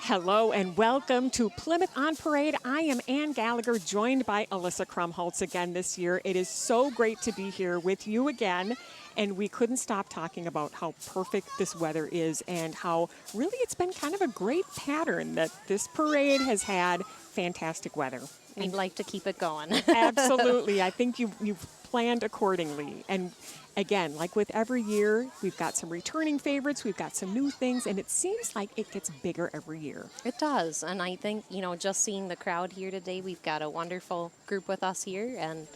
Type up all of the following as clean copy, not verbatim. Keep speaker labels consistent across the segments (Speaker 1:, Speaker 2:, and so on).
Speaker 1: Hello and welcome to Plymouth on Parade. I am Ann Gallagher, joined by Alyssa Krumholtz again this year. It is so great to be here with you again, and we couldn't stop talking about how perfect this weather is and how really it's been kind of a great pattern that this parade has had fantastic weather.
Speaker 2: We'd like to keep it going.
Speaker 1: Absolutely. I think you've planned accordingly. And again, like with every year, we've got some returning favorites, we've got some new things, and it seems like it gets bigger every year.
Speaker 2: It does. And I think, just seeing the crowd here today, we've got a wonderful group with us here and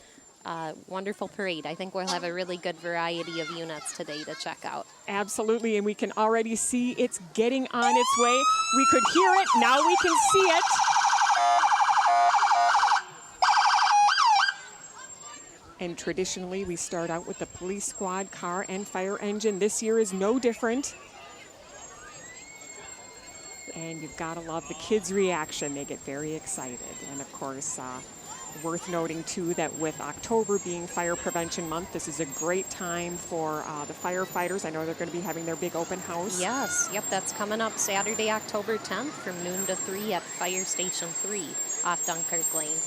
Speaker 2: a wonderful parade. I think we'll have a really good variety of units today to check out.
Speaker 1: Absolutely. And we can already see it's getting on its way. We could hear it. Now we can see it. And traditionally, we start out with the police squad, car, and fire engine. This year is no different. And you've got to love the kids' reaction. They get very excited. And of course, worth noting too that with October being Fire Prevention Month, this is a great time for the firefighters. I know they're going to be having their big open house.
Speaker 2: Yes, yep, that's coming up Saturday, October 10th from noon to 3 at Fire Station 3 off Dunkirk Lane.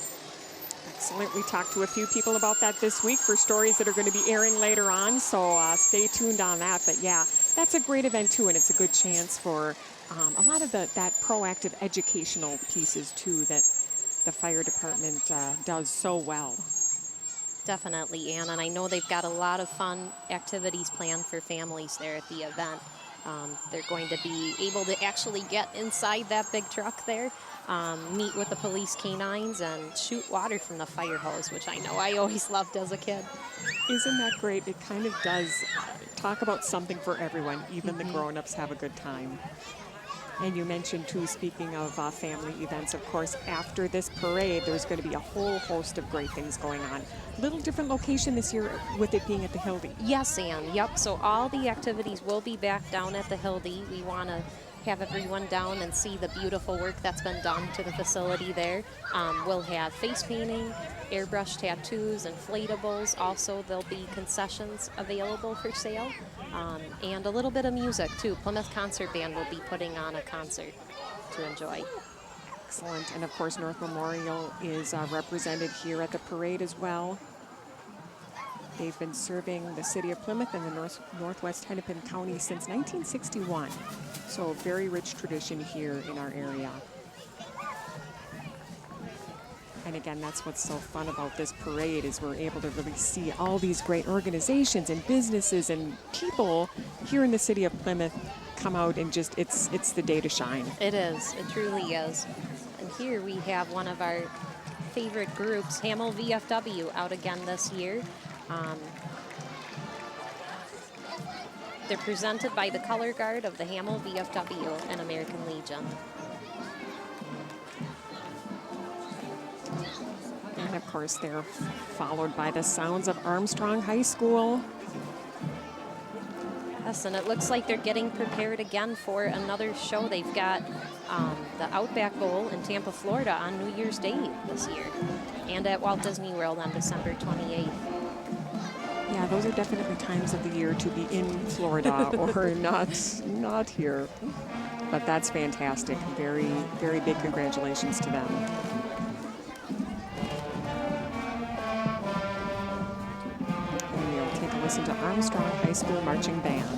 Speaker 1: Excellent. We talked to a few people about that this week for stories that are going to be airing later on, so stay tuned on that. But yeah, that's a great event too, and it's a good chance for a lot of that proactive educational pieces too that the fire department does so well.
Speaker 2: Definitely, Ann, and I know they've got a lot of fun activities planned for families there at the event. They're going to be able to actually get inside that big truck there, meet with the police canines, and shoot water from the fire hose, which I know I always loved as a kid.
Speaker 1: Isn't that great? It kind of does talk about something for everyone. Even the grown-ups have a good time. And you mentioned, too, speaking of family events, of course, after this parade, there's going to be a whole host of great things going on. Little different location this year with it being at the Hildy.
Speaker 2: Yes, Ann. Yep. So all the activities will be back down at the Hildy. We want to have everyone down and see the beautiful work that's been done to the facility there. We'll have face painting, airbrush tattoos, inflatables. Also, there'll be concessions available for sale, and a little bit of music, too. Plymouth Concert Band will be putting on a concert to enjoy.
Speaker 1: Excellent. And, of course, North Memorial is represented here at the parade as well. They've been serving the city of Plymouth and the Northwest Hennepin County since 1961. So a very rich tradition here in our area. And again, that's what's so fun about this parade is we're able to really see all these great organizations and businesses and people here in the city of Plymouth come out and just, it's the day to shine.
Speaker 2: It is. It truly is. And here we have one of our favorite groups, Hamel VFW, out again this year. They're presented by the color guard of the Hamel VFW and American Legion.
Speaker 1: And of course, they're followed by the sounds of Armstrong High School.
Speaker 2: Yes, and it looks like they're getting prepared again for another show. They've got the Outback Bowl in Tampa, Florida on New Year's Day this year, and at Walt Disney World on December 28th.
Speaker 1: Yeah, those are definitely times of the year to be in Florida or not here. But that's fantastic. Very, very big congratulations to them. And we'll take a listen to Armstrong High School Marching Band.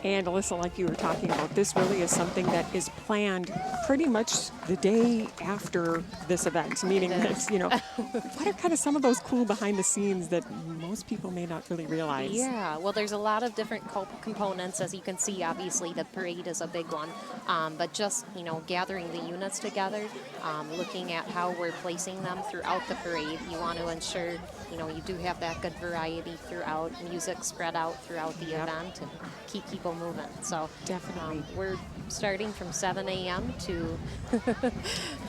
Speaker 1: And Alyssa, like you were talking about, this really is something that is planned pretty much the day after this event, meaning that, what are kind of some of those cool behind the scenes that most people may not really realize?
Speaker 2: Yeah, well, there's a lot of different components. As you can see, obviously, the parade is a big one. But just, gathering the units together, looking at how we're placing them throughout the parade, you want to ensure, you do have that good variety throughout, music spread out throughout the event, and keep people moving. So
Speaker 1: Definitely.
Speaker 2: we're starting from 7 a.m. to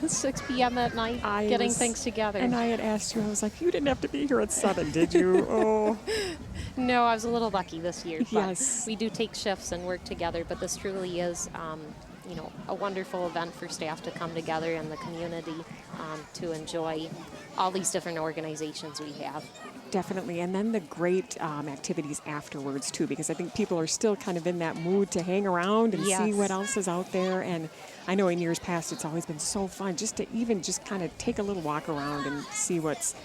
Speaker 2: 6 p.m. at night, getting things together.
Speaker 1: And I had asked you, I was like, you didn't have to be here at 7, did you? Oh.
Speaker 2: No, I was a little lucky this year. But
Speaker 1: Yes.
Speaker 2: we do take shifts and work together, but this truly is, a wonderful event for staff to come together in the community to enjoy all these different organizations we have.
Speaker 1: Definitely. And then the great activities afterwards, too, because I think people are still kind of in that mood to hang around and see what else is out there. And I know in years past, it's always been so fun just to even just kind of take a little walk around and see what's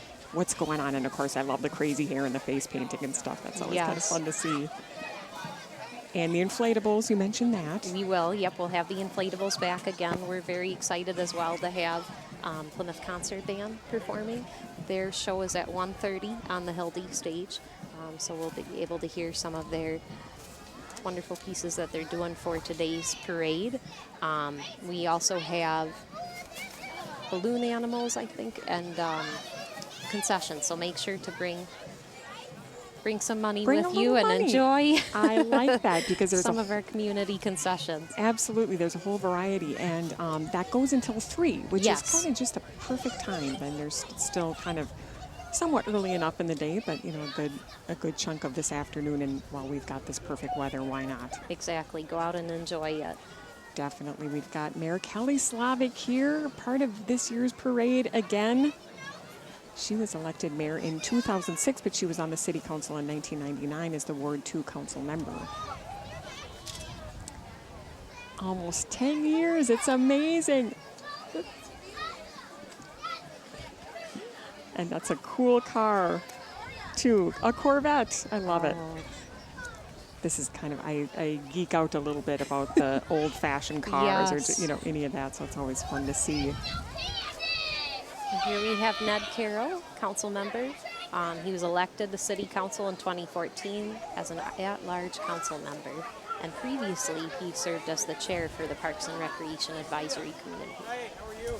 Speaker 1: going on. And, of course, I love the crazy hair and the face painting and stuff. That's always kind of fun to see. And the inflatables, you mentioned that.
Speaker 2: We will. Yep, we'll have the inflatables back again. We're very excited as well to have Plymouth Concert Band performing. Their show is at 1:30 on the Hildy stage, so we'll be able to hear some of their wonderful pieces that they're doing for today's parade. We also have balloon animals, I think, and concessions, so make sure to bring some money with you and enjoy.
Speaker 1: I like that because there's
Speaker 2: some of our community concessions.
Speaker 1: Absolutely, there's a whole variety, and that goes until 3, which is kind of just a perfect time. And there's still kind of somewhat early enough in the day, but a good chunk of this afternoon. And while we've got this perfect weather, why not?
Speaker 2: Exactly, go out and enjoy it.
Speaker 1: Definitely, we've got Mayor Kelly Slavic here, part of this year's parade again. She was elected mayor in 2006, but she was on the city council in 1999 as the Ward 2 council member. Almost 10 years. It's amazing. And that's a cool car, too. A Corvette. I love it. This is kind of, I geek out a little bit about the old-fashioned cars or, any of that, so it's always fun to see.
Speaker 2: Here we have Ned Carroll, council member. He was elected to city council in 2014 as an at-large council member. And previously, he served as the chair for the Parks and Recreation Advisory Committee.
Speaker 3: Hi, how are you?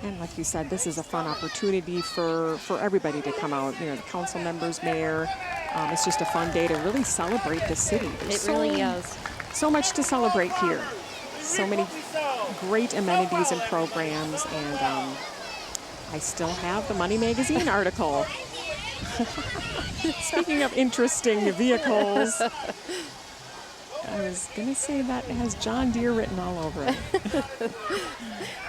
Speaker 1: And like you said, this is a fun opportunity for everybody to come out. The council members, mayor. It's just a fun day to really celebrate the city.
Speaker 2: It really is.
Speaker 1: So much to celebrate here. So many great amenities and programs, and I still have the Money Magazine article. Speaking of interesting vehicles, I was going to say that it has John Deere written all over it.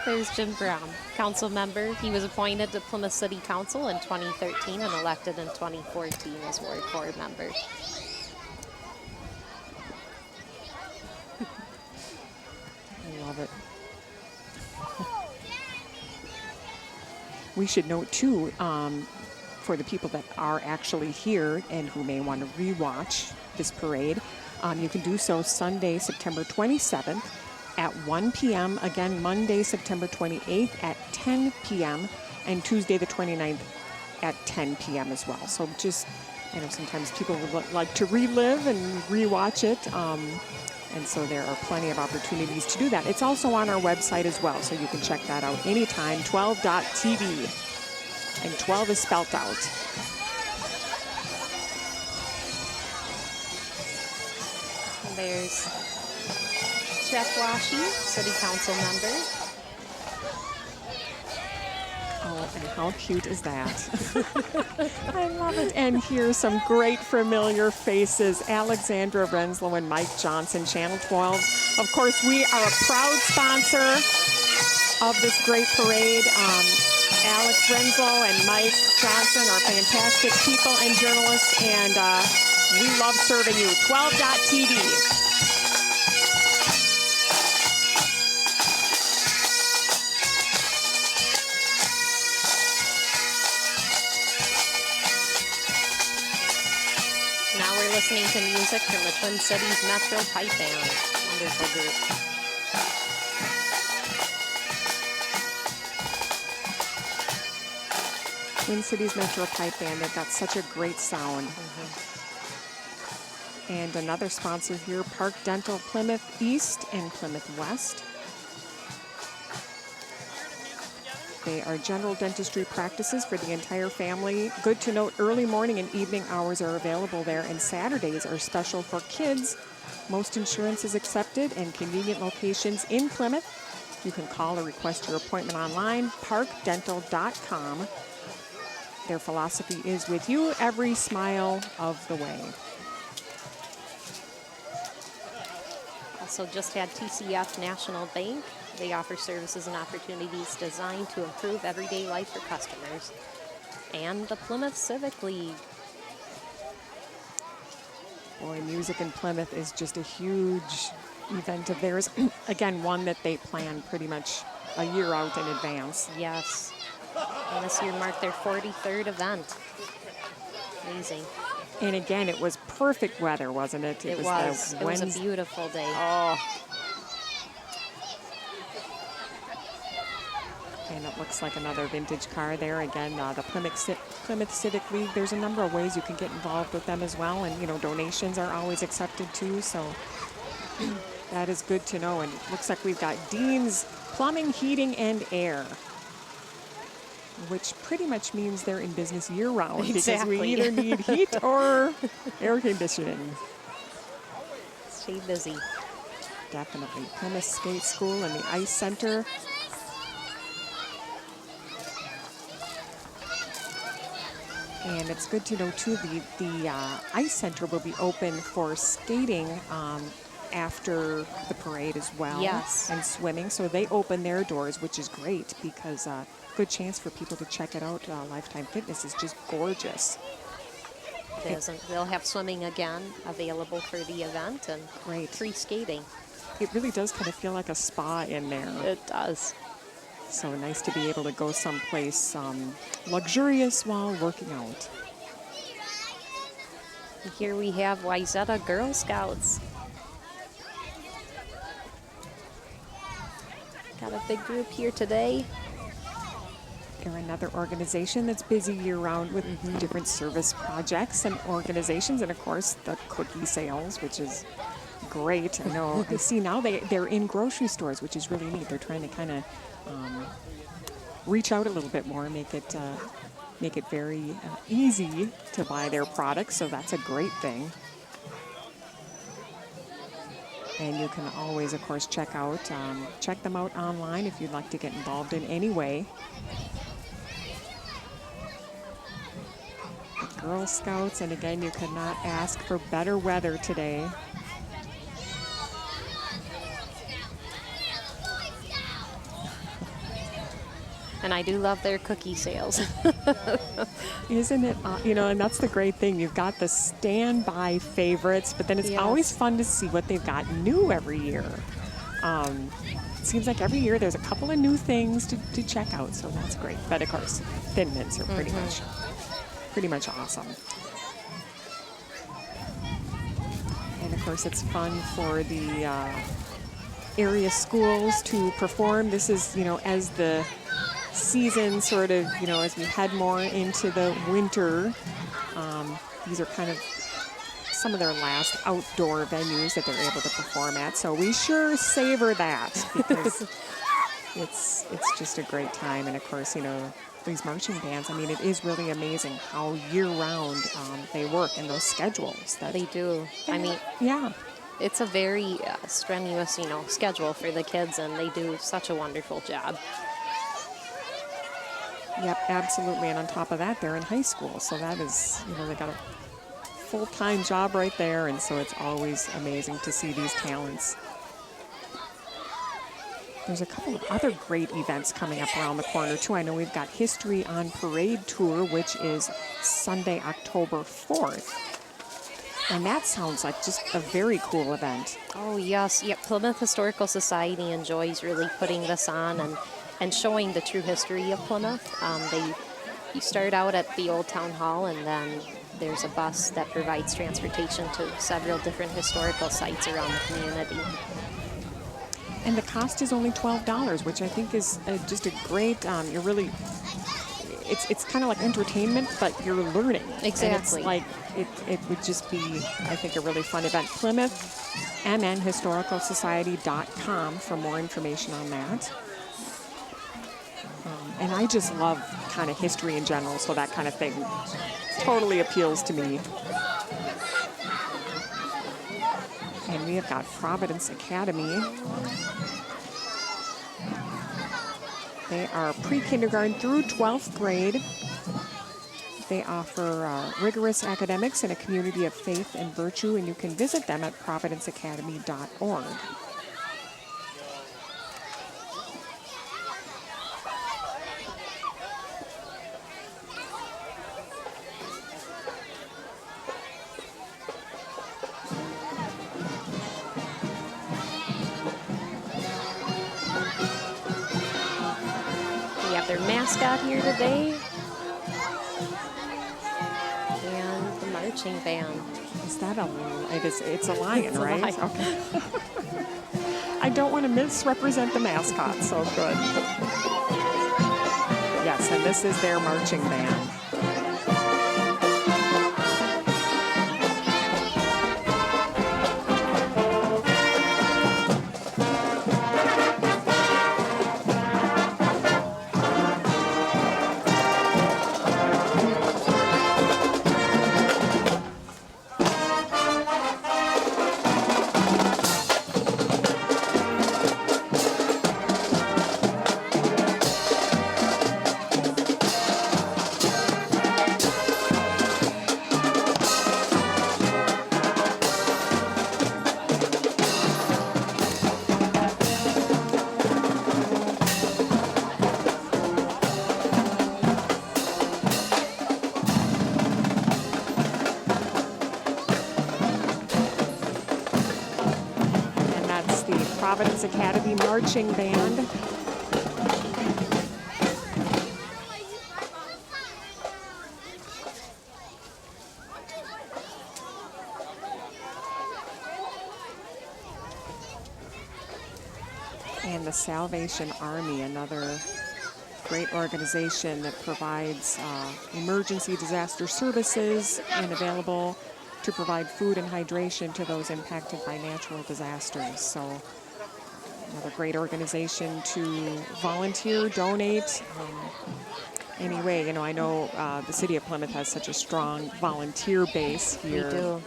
Speaker 2: There's Jim Brown, council member. He was appointed to Plymouth City Council in 2013 and elected in 2014 as Ward 4 member.
Speaker 1: I love it. We should note, too, for the people that are actually here and who may want to rewatch this parade, you can do so Sunday, September 27th at 1 p.m. Again, Monday, September 28th at 10 p.m. and Tuesday, the 29th at 10 p.m. as well. So just, I know sometimes people would like to relive and rewatch it. And so there are plenty of opportunities to do that. It's also on our website as well, so you can check that out anytime, 12.tv. And 12 is spelt out.
Speaker 2: And there's Jeff Washy, City Council member.
Speaker 1: Oh, and how cute is that? I love it. And here's some great familiar faces. Alexandra Renslow and Mike Johnson, Channel 12. Of course, we are a proud sponsor of this great parade. Alex Renslow and Mike Johnson are fantastic people and journalists, and we love serving you. 12.tv.
Speaker 2: listening to music from the Twin Cities Metro Pipe Band. Wonderful group.
Speaker 1: Twin Cities Metro Pipe Band, they've got such a great sound. And another sponsor here, Park Dental Plymouth East and Plymouth West. They are general dentistry practices for the entire family. Good to note, early morning and evening hours are available there, and Saturdays are special for kids. Most insurance is accepted, and convenient locations in Plymouth. You can call or request your appointment online, parkdental.com. Their philosophy is with you every smile of the way.
Speaker 2: Also just had TCF National Bank. They offer services and opportunities designed to improve everyday life for customers. And the Plymouth Civic League.
Speaker 1: Boy, music in Plymouth is just a huge event of theirs. Again, one that they plan pretty much a year out in advance.
Speaker 2: Yes. And this year marked their 43rd event. Amazing.
Speaker 1: And again, it was perfect weather, wasn't it?
Speaker 2: It was. It was a beautiful day.
Speaker 1: Oh. And it looks like another vintage car there. Again, the Plymouth Civic League, there's a number of ways you can get involved with them as well. And, you know, donations are always accepted too. So that is good to know. And it looks like we've got Dean's Plumbing, Heating, and Air, which pretty much means they're in business year-round.
Speaker 2: Exactly.
Speaker 1: Because we either need heat or air conditioning.
Speaker 2: Stay busy.
Speaker 1: Definitely. Plymouth Skate School and the Ice Center. And it's good to know, too, the Ice Center will be open for skating after the parade as well.
Speaker 2: Yes.
Speaker 1: And swimming. So they open their doors, which is great because good chance for people to check it out. Lifetime Fitness is just gorgeous.
Speaker 2: They'll have swimming again available for the event and
Speaker 1: Great.
Speaker 2: free skating.
Speaker 1: It really does kind of feel like a spa in there.
Speaker 2: It does.
Speaker 1: So nice to be able to go someplace luxurious while working out.
Speaker 2: Here we have Wayzata Girl Scouts. Got a big group here today.
Speaker 1: They're another organization that's busy year-round with different service projects and organizations, and of course the cookie sales, which is great. I know. I see now they're in grocery stores, which is really neat. They're trying to kind of reach out a little bit more, make it very easy to buy their products. So that's a great thing. And you can always, of course, check them out online if you'd like to get involved in any way. The Girl Scouts, and again, you could not ask for better weather today.
Speaker 2: And I do love their cookie sales.
Speaker 1: Isn't it? And that's the great thing. You've got the standby favorites, but then it's always fun to see what they've got new every year. It seems like every year there's a couple of new things to check out, so that's great. But of course, Thin Mints are pretty much awesome. And of course, it's fun for the area schools to perform. This is, as the season sort of, as we head more into the winter, these are kind of some of their last outdoor venues that they're able to perform at. So we sure savor that because it's just a great time. And of course, these marching bands, I mean, it is really amazing how year-round they work and those schedules.
Speaker 2: They do. I mean,
Speaker 1: yeah.
Speaker 2: It's a very strenuous, schedule for the kids, and they do such a wonderful job.
Speaker 1: Yep, absolutely. And on top of that, they're in high school. So that is, they got a full-time job right there. And so it's always amazing to see these talents. There's a couple of other great events coming up around the corner, too. I know we've got History on Parade Tour, which is Sunday, October 4th. And that sounds like just a very cool event.
Speaker 2: Oh, yes. Yep. Plymouth Historical Society enjoys really putting this on and showing the true history of Plymouth. You start out at the Old Town Hall, and then there's a bus that provides transportation to several different historical sites around the community.
Speaker 1: And the cost is only $12, which I think is just a great, you're really, it's kind of like entertainment, but you're learning.
Speaker 2: Exactly.
Speaker 1: And it's like, it would just be, I think, a really fun event. PlymouthMNHistoricalSociety.com for more information on that. And I just love kind of history in general, so that kind of thing totally appeals to me. And we have got Providence Academy. They are pre-kindergarten through 12th grade. They offer rigorous academics and a community of faith and virtue, and you can visit them at providenceacademy.org.
Speaker 2: We have their mascot here today. And the marching band.
Speaker 1: Is that a lion? It's a lion,
Speaker 2: It's a
Speaker 1: right?
Speaker 2: lion.
Speaker 1: Okay. I don't want to misrepresent the mascot, so good. Yes, and this is their marching band. Providence Academy Marching Band. And the Salvation Army, another great organization that provides emergency disaster services and available to provide food and hydration to those impacted by natural disasters. So another great organization to volunteer, donate. Anyway, you know, I know the city of Plymouth has such a strong volunteer base here.
Speaker 2: We do.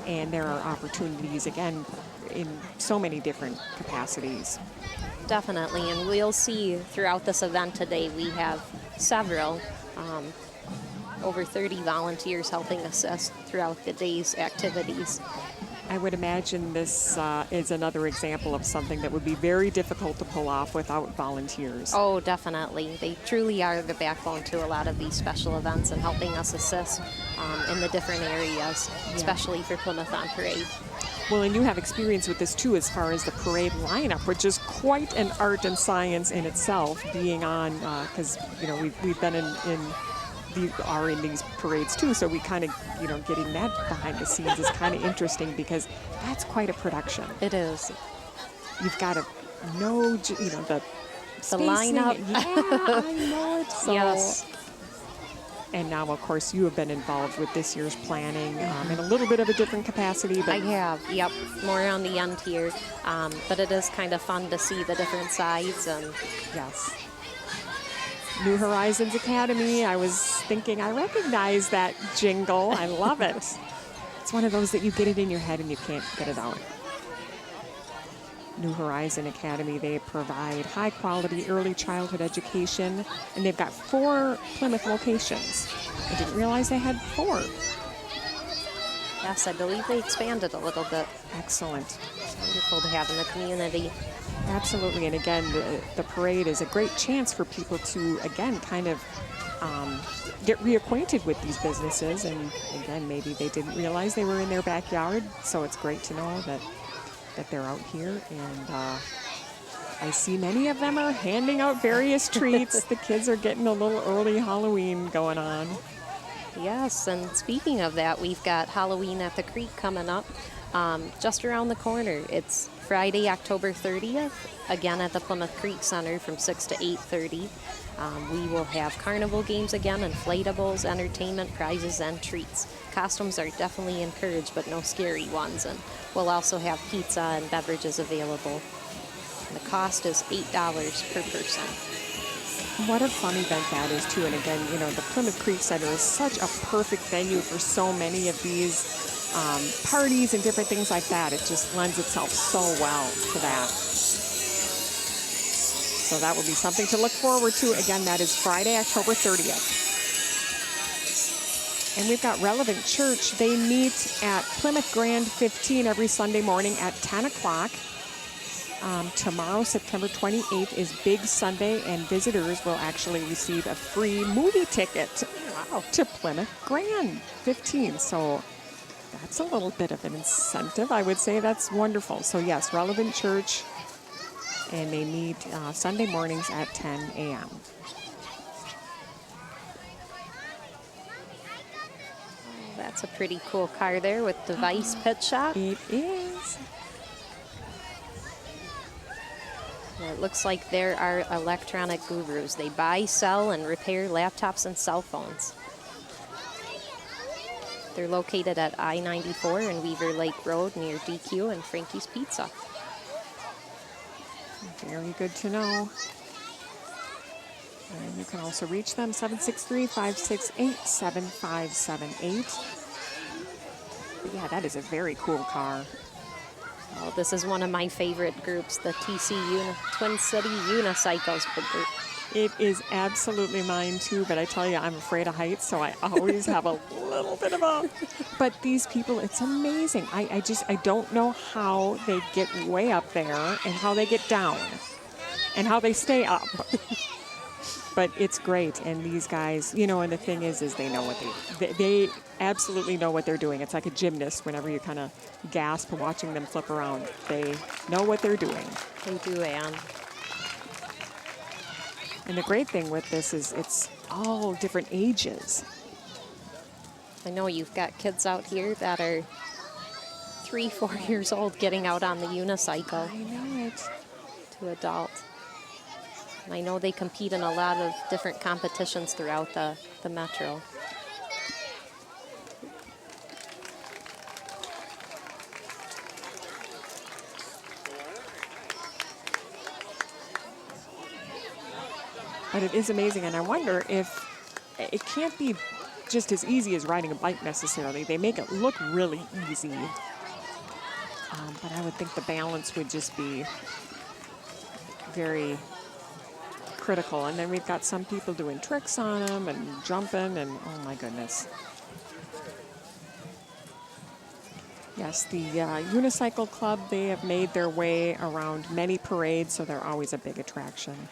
Speaker 1: And there are opportunities, again, in so many different capacities.
Speaker 2: Definitely, and we'll see throughout this event today, we have several, over 30 volunteers helping assist throughout the day's activities.
Speaker 1: I would imagine this is another example of something that would be very difficult to pull off without volunteers.
Speaker 2: Oh, definitely. They truly are the backbone to a lot of these special events and helping us assist in the different areas, especially for Plymouth on Parade.
Speaker 1: Well, and you have experience with this too, as far as the parade lineup, which is quite an art and science in itself, being on, because, you know, we've been in these parades too, so we kind of, you know, getting that behind the scenes is kind of interesting because that's quite a production.
Speaker 2: It is.
Speaker 1: You've got to know, you know, the
Speaker 2: lineup.
Speaker 1: Yeah, I know it. So,
Speaker 2: Yes.
Speaker 1: And now, of course, you have been involved with this year's planning in a little bit of a different capacity. But
Speaker 2: I have, yep, more on the end here. But it is kind of fun to see the different sides. And
Speaker 1: yes. New Horizons Academy, I was thinking, I recognize that jingle. I love it. It's one of those that you get it in your head and you can't get it out. New Horizon Academy, they provide high-quality early childhood education, and they've got 4 Plymouth locations. I didn't realize they had 4.
Speaker 2: yes, I believe they expanded a little bit.
Speaker 1: Excellent.
Speaker 2: Wonderful to have in the community.
Speaker 1: Absolutely, and again, the parade is a great chance for people to, again, kind of get reacquainted with these businesses, and again, maybe they didn't realize they were in their backyard, so it's great to know that they're out here, and I see many of them are handing out various treats. The kids are getting a little early Halloween going on.
Speaker 2: Yes, and speaking of that, we've got Halloween at the Creek coming up just around the corner. It's Friday, October 30th, again at the Plymouth Creek Center from 6 to 8:30. We will have carnival games again, inflatables, entertainment, prizes, and treats. Costumes are definitely encouraged, but no scary ones. And we'll also have pizza and beverages available. And the cost is $8 per person.
Speaker 1: What a fun event that is, too. And again, you know, the Plymouth Creek Center is such a perfect venue for so many of these parties and different things like that. It just lends itself so well to that. So that will be something to look forward to. Again, that is Friday, October 30th. And we've got Relevant Church. They meet at Plymouth Grand 15 every Sunday morning at 10 o'clock. Tomorrow, September 28th, is Big Sunday, and visitors will actually receive a free movie ticket to Plymouth Grand 15. So that's a little bit of an incentive. I would say that's wonderful. So yes, Relevant Church, and they meet Sunday mornings at 10 a.m.
Speaker 2: That's a pretty cool car there with Device Pit Shop.
Speaker 1: It is.
Speaker 2: It looks like there are electronic gurus. They buy, sell, and repair laptops and cell phones. They're located at I-94 and Weaver Lake Road near DQ and Frankie's Pizza.
Speaker 1: Very good to know. And you can also reach them, 763-568-7578. But yeah, that is a very cool car.
Speaker 2: Oh, this is one of my favorite groups, the Twin City Unicycles group.
Speaker 1: It is absolutely mine too, but I tell you, I'm afraid of heights, so I always have a little bit of a... But these people, it's amazing. I don't know how they get way up there and how they get down and how they stay up. But it's great, and these guys, you know, and the thing is they know what they absolutely know what they're doing. It's like a gymnast. Whenever you kind of gasp watching them flip around, they know what they're doing.
Speaker 2: They do, Anne.
Speaker 1: And the great thing with this is it's all different ages.
Speaker 2: I know you've got kids out here that are 3-4 years old getting out on the unicycle.
Speaker 1: I know it.
Speaker 2: To adult. And I know they compete in a lot of different competitions throughout the metro.
Speaker 1: But it is amazing, and I wonder if it can't be just as easy as riding a bike necessarily. They make it look really easy. But I would think the balance would just be very critical. And then we've got some people doing tricks on them and jumping, and oh my goodness. Yes, the Unicycle Club, they have made their way around many parades, so they're always a big attraction.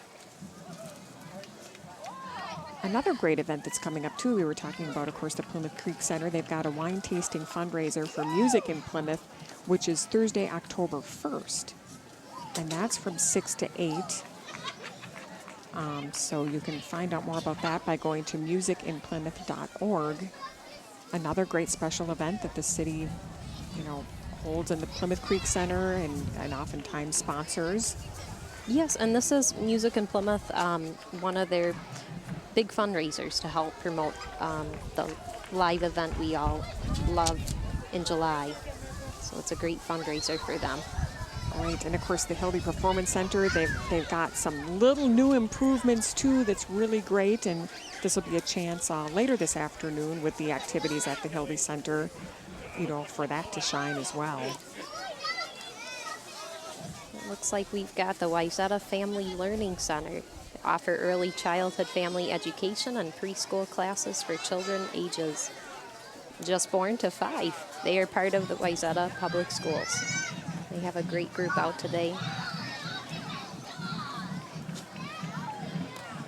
Speaker 1: Another great event that's coming up too, we were talking about, of course, the Plymouth Creek Center. They've got a wine tasting fundraiser for music in Plymouth, which is Thursday, October 1st. And that's from 6 to 8. So you can find out more about that by going to musicinplymouth.org. Another great special event that the city, you know, holds in the Plymouth Creek Center and oftentimes sponsors.
Speaker 2: Yes, and this is Music in Plymouth, one of their big fundraisers to help promote the live event we all love in July. So it's a great fundraiser for them.
Speaker 1: All right, and of course the Hildy Performance Center, they've got some little new improvements too that's really great, and this will be a chance later this afternoon with the activities at the Hildy Center, you know, for that to shine as well.
Speaker 2: It looks like we've got the Wayzata Family Learning Center. They offer early childhood family education and preschool classes for children ages just born to 5. They are part of the Wayzata Public Schools. They have a great group out today.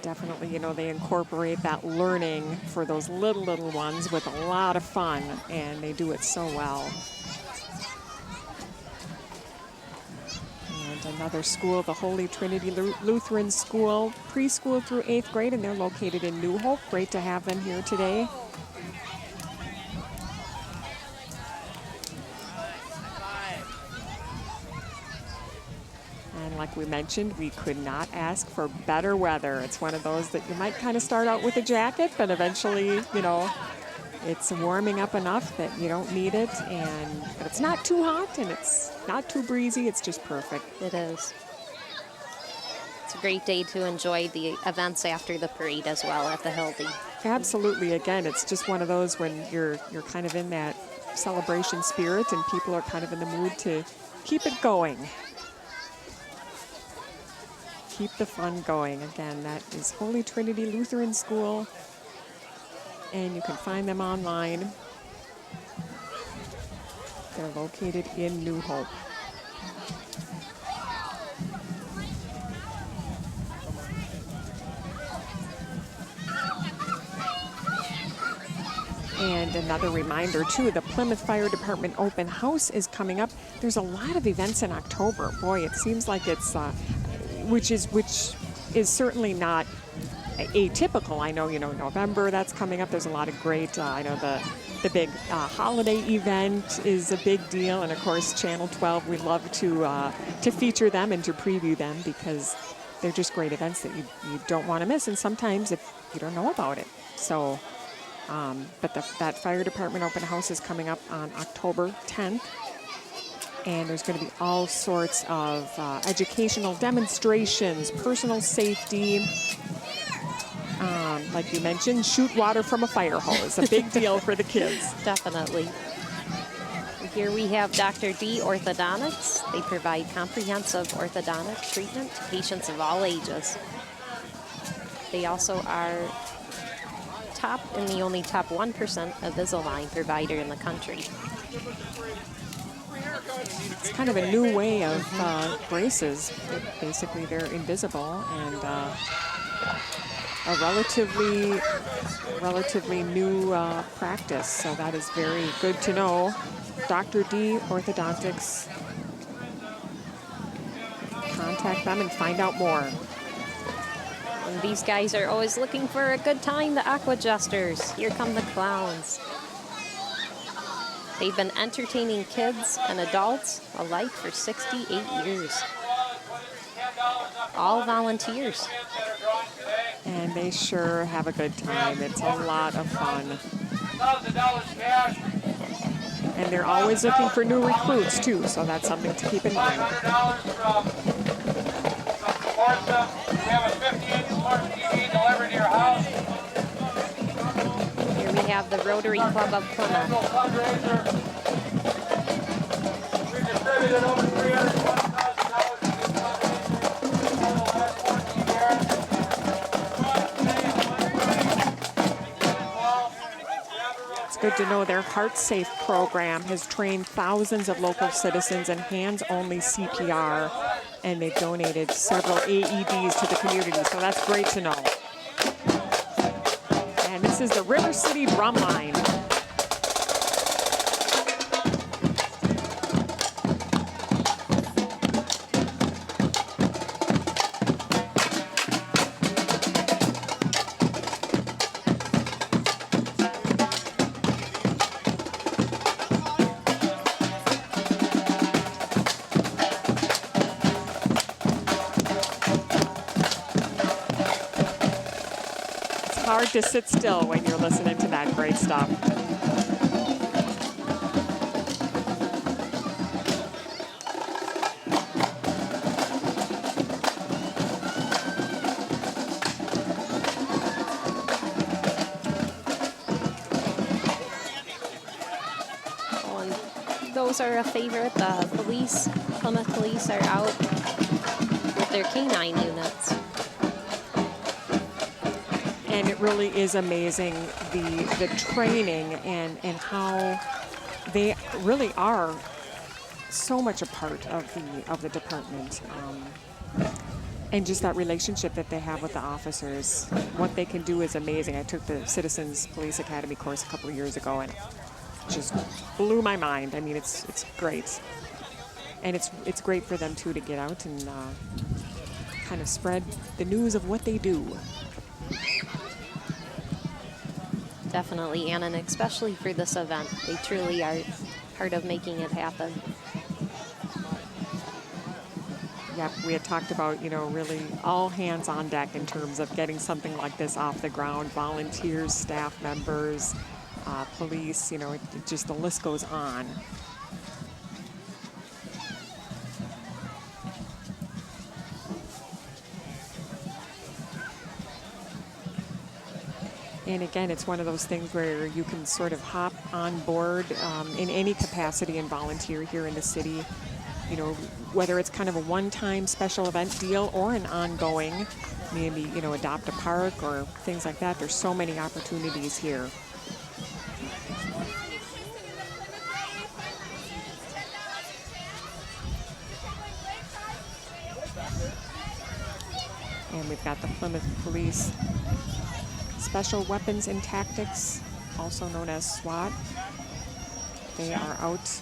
Speaker 1: Definitely, you know, they incorporate that learning for those little ones with a lot of fun, and they do it so well. And another school, the Holy Trinity Lutheran School, preschool through 8th grade, and they're located in New Hope. Great to have them here today. we mentioned, we could not ask for better weather. It's one of those that you might kind of start out with a jacket, but eventually, you know, it's warming up enough that you don't need it, but it's not too hot and it's not too breezy. It's just perfect.
Speaker 2: It is. It's a great day to enjoy the events after the parade as well at the Hildy.
Speaker 1: Absolutely. Again, it's just one of those when you're kind of in that celebration spirit and people are kind of in the mood to keep it going. Keep the fun going. Again, that is Holy Trinity Lutheran School, and you can find them online. They're located in New Hope. And another reminder, too, the Plymouth Fire Department open house is coming up. There's a lot of events in October. Boy, it seems like it's, which is certainly not atypical. I know, November, that's coming up. There's a lot of great, I know the big holiday event is a big deal. And, of course, Channel 12, we love to feature them and to preview them because they're just great events that you don't want to miss. And sometimes if you don't know about it. So... but that fire department open house is coming up on October 10th. And there's going to be all sorts of educational demonstrations, personal safety. Like you mentioned, shoot water from a fire hose. A big deal for the kids.
Speaker 2: Definitely. Here we have Dr. D Orthodontics. They provide comprehensive orthodontic treatment to patients of all ages. They also are the only top 1% Invisalign provider in the country.
Speaker 1: It's kind of a new way of braces. Basically, they're invisible and a relatively new practice. So that is very good to know. Dr. D Orthodontics. Contact them and find out more.
Speaker 2: And these guys are always looking for a good time, the Aquadusters. Here come the clowns. They've been entertaining kids and adults alike for 68 years. All volunteers.
Speaker 1: And they sure have a good time. It's a lot of fun. And they're always looking for new recruits, too, so that's something to keep in mind.
Speaker 3: We have a 50-inch smart TV delivered to your house.
Speaker 2: Here we have the Rotary Club of Plymouth.
Speaker 3: We distributed over $320,000 in the last 14 years.
Speaker 1: It's good to know their Heart Safe program has trained thousands of local citizens in hands-only CPR, and they've donated several AEDs to the community, so that's great to know. And this is the River City Drum Line. Hard to sit still when you're listening to that great stuff.
Speaker 2: Oh, and those are a favorite. Plymouth Police are out with their canine units.
Speaker 1: And it really is amazing the training and how they really are so much a part of the department. And just that relationship that they have with the officers. What they can do is amazing. I took the Citizens Police Academy course a couple of years ago and it just blew my mind. I mean, it's great. And it's great for them too to get out and kind of spread the news of what they do.
Speaker 2: Definitely, Anna, and especially for this event. They truly are part of making it happen.
Speaker 1: Yep, we had talked about, really all hands on deck in terms of getting something like this off the ground. Volunteers, staff members, police, just the list goes on. And again, it's one of those things where you can sort of hop on board in any capacity and volunteer here in the city. Whether it's kind of a one-time special event deal or an ongoing, maybe, adopt a park or things like that. There's so many opportunities here. And we've got the Plymouth Police Special Weapons and Tactics, also known as SWAT. They are out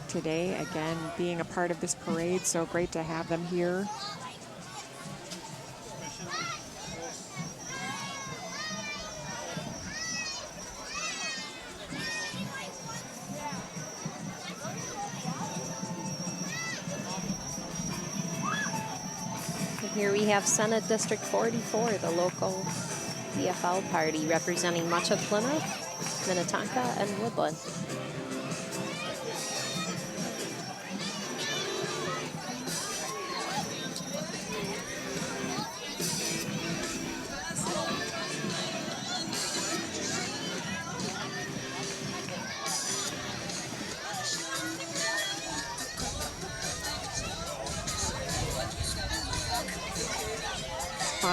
Speaker 1: today, again, being a part of this parade, so great to have them here.
Speaker 2: And here we have Senate District 44, the local CFL party representing much of Plymouth, Minnetonka, and Woodland.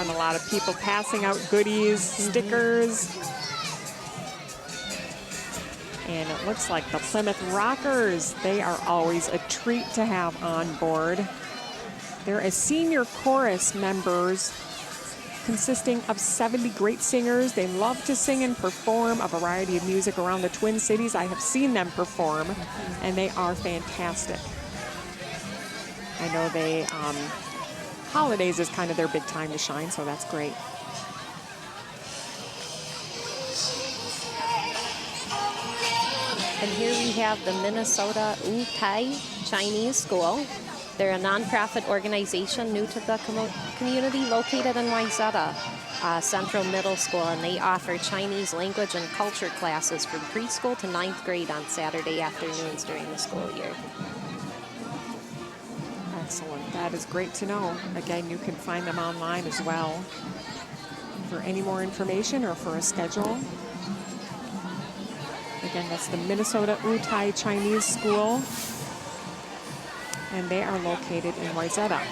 Speaker 1: A lot of people passing out goodies, stickers. And it looks like the Plymouth Rockers, they are always a treat to have on board. They're a senior chorus members consisting of 70 great singers. They love to sing and perform a variety of music around the Twin Cities. I have seen them perform, and they are fantastic. I know they holidays is kind of their big time to shine, so that's great.
Speaker 2: And here we have the Minnesota U Tai Chinese School. They're a nonprofit organization new to the community located in Wayzata Central Middle School, and they offer Chinese language and culture classes from preschool to 9th grade on Saturday afternoons during the school year.
Speaker 1: Excellent. That is great to know. Again, you can find them online as well for any more information or for a schedule. Again, that's the Minnesota U Tai Chinese School, and they are located in Wayzata.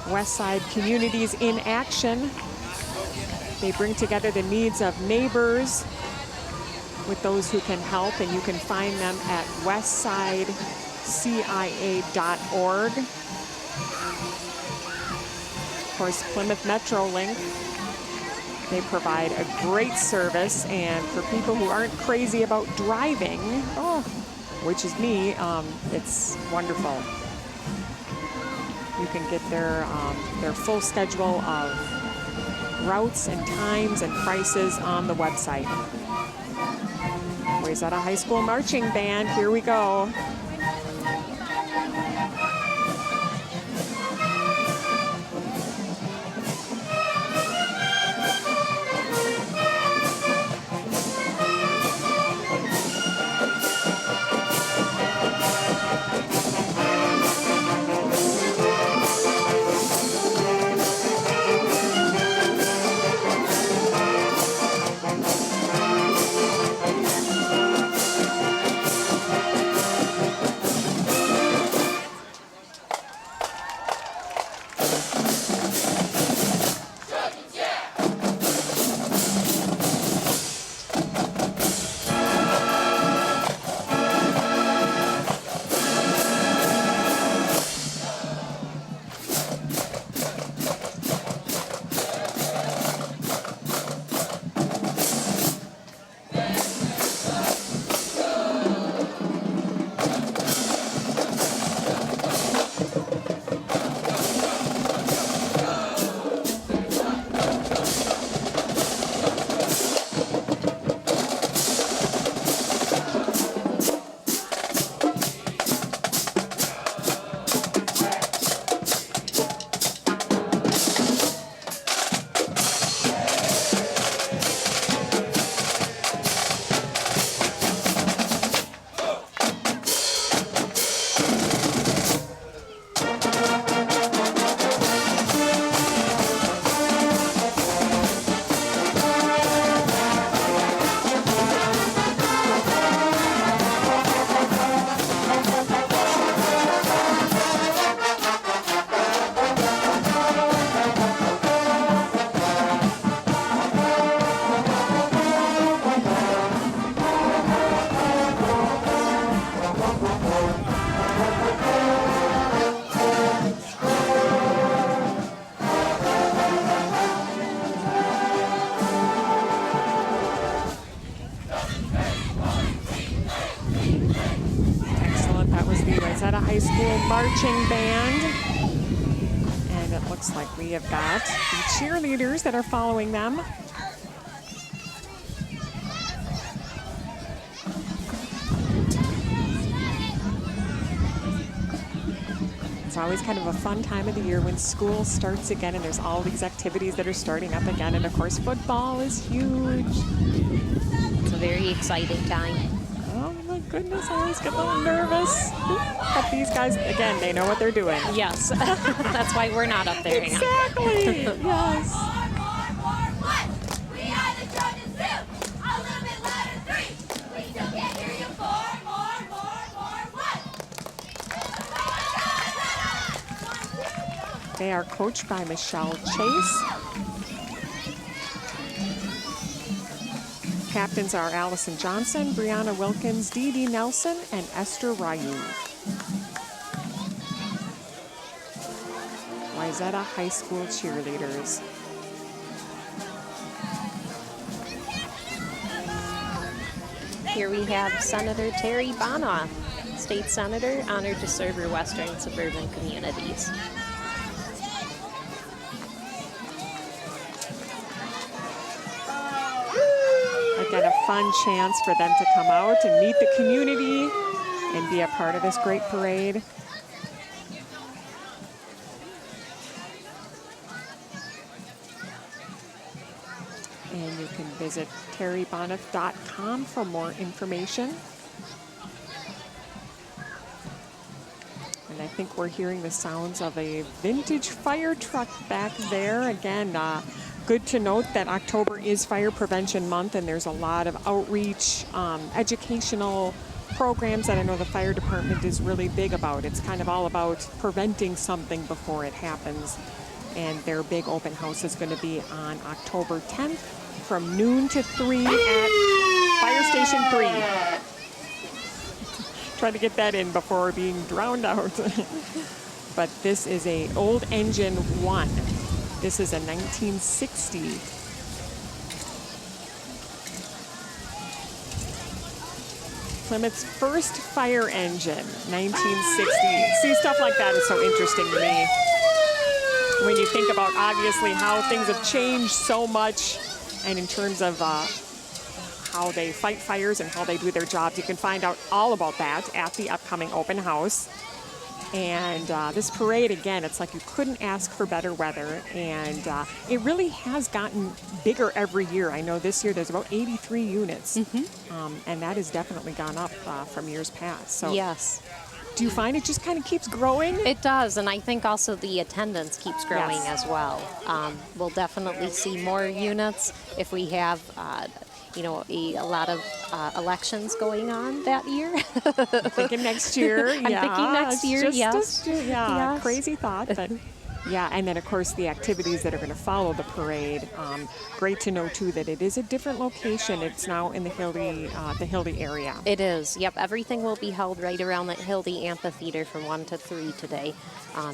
Speaker 1: West Side Communities in Action. They bring together the needs of neighbors with those who can help, and you can find them at westsidecia.org. Of course, Plymouth Metrolink, they provide a great service, and for people who aren't crazy about driving, which is me, it's wonderful. You can get their full schedule of routes and times and prices on the website. Wayzata High School Marching Band, here we go. Wayzata High School Marching Band. And it looks like we have got the cheerleaders that are following them. It's always kind of a fun time of the year when school starts again and there's all these activities that are starting up again. And of course, football is huge.
Speaker 2: It's a very exciting time.
Speaker 1: Oh my goodness, I always get a little nervous. But these guys, again, they know what they're doing.
Speaker 2: Yes, that's why we're not up there.
Speaker 1: Exactly, yes. They are coached by Michelle Chase. Captains are Allison Johnson, Brianna Wilkins, Dee Dee Nelson, and Esther Ryu. Wayzata High School cheerleaders.
Speaker 2: Here we have Senator Terry Bana, State Senator, honored to serve her Western and suburban communities.
Speaker 1: Again, a fun chance for them to come out and meet the community and be a part of this great parade. And you can visit terryboniff.com for more information. And I think we're hearing the sounds of a vintage fire truck back there. Again, good to note that October is Fire Prevention Month, and there's a lot of outreach, educational programs that I know the fire department is really big about. It's kind of all about preventing something before it happens. And their big open house is going to be on October 10th from noon to 3 at Fire Station 3. Try to get that in before being drowned out. But this is a old engine 1. This is a 1960. Plymouth's first fire engine, 1960. See, stuff like that is so interesting to me. When you think about, obviously, how things have changed so much, and in terms of how they fight fires and how they do their jobs, you can find out all about that at the upcoming open house. And this parade, again, it's like you couldn't ask for better weather, and it really has gotten bigger every year. I know this year there's about 83 units, and that has definitely gone up from years past. So
Speaker 2: Yes.
Speaker 1: do you find it just kind of keeps growing?
Speaker 2: It does, and I think also the attendance keeps growing
Speaker 1: Yes.
Speaker 2: as well. We'll definitely see more units if we have, a lot of elections going on that year.
Speaker 1: Thinking next year.
Speaker 2: I'm thinking next year, yes.
Speaker 1: Yeah,
Speaker 2: Yes.
Speaker 1: crazy thought, but yeah, and then of course the activities that are going to follow the parade. Great to know too that it is a different location. It's now in the Hildy area.
Speaker 2: It is, yep. Everything will be held right around the Hildy Amphitheater from 1 to 3 today.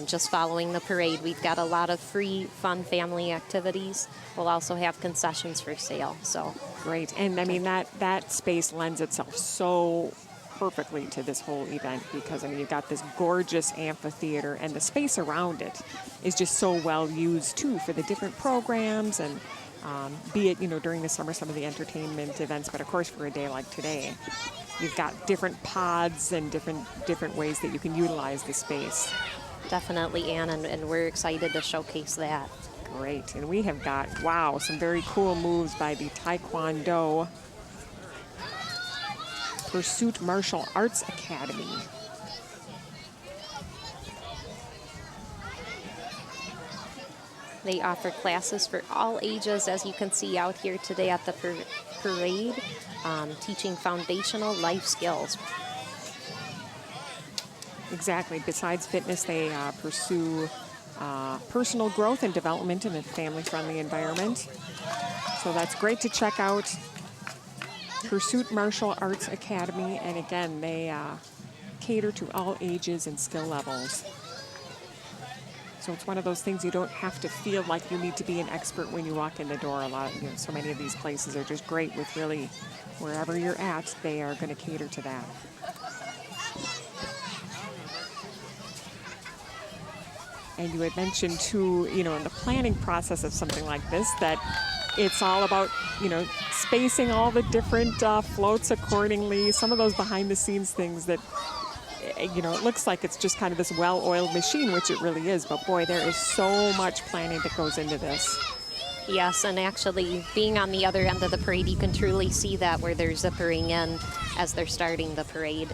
Speaker 2: Just following the parade, we've got a lot of free, fun family activities. We'll also have concessions for sale. So
Speaker 1: Great, and I mean that space lends itself so perfectly to this whole event because I mean you've got this gorgeous amphitheater and the space around it is just so well used too for the different programs and be it during the summer some of the entertainment events, but of course for a day like today you've got different pods and different ways that you can utilize the space.
Speaker 2: definitely, Ann, and we're excited to showcase that.
Speaker 1: Great, and we have got some very cool moves by the Taekwondo Pursuit Martial Arts Academy.
Speaker 2: They offer classes for all ages, as you can see out here today at the parade, teaching foundational life skills.
Speaker 1: Exactly. Besides fitness, they pursue personal growth and development in a family-friendly environment. So that's great to check out. Pursuit Martial Arts Academy, and again, they cater to all ages and skill levels. So it's one of those things you don't have to feel like you need to be an expert when you walk in the door. So many of these places are just great with really wherever you're at, they are going to cater to that. And you had mentioned too, in the planning process of something like this, that it's all about, spacing all the different floats accordingly. Some of those behind the scenes things that, it looks like it's just kind of this well-oiled machine, which it really is. But boy, there is so much planning that goes into this.
Speaker 2: Yes, and actually being on the other end of the parade, you can truly see that where they're zippering in as they're starting the parade.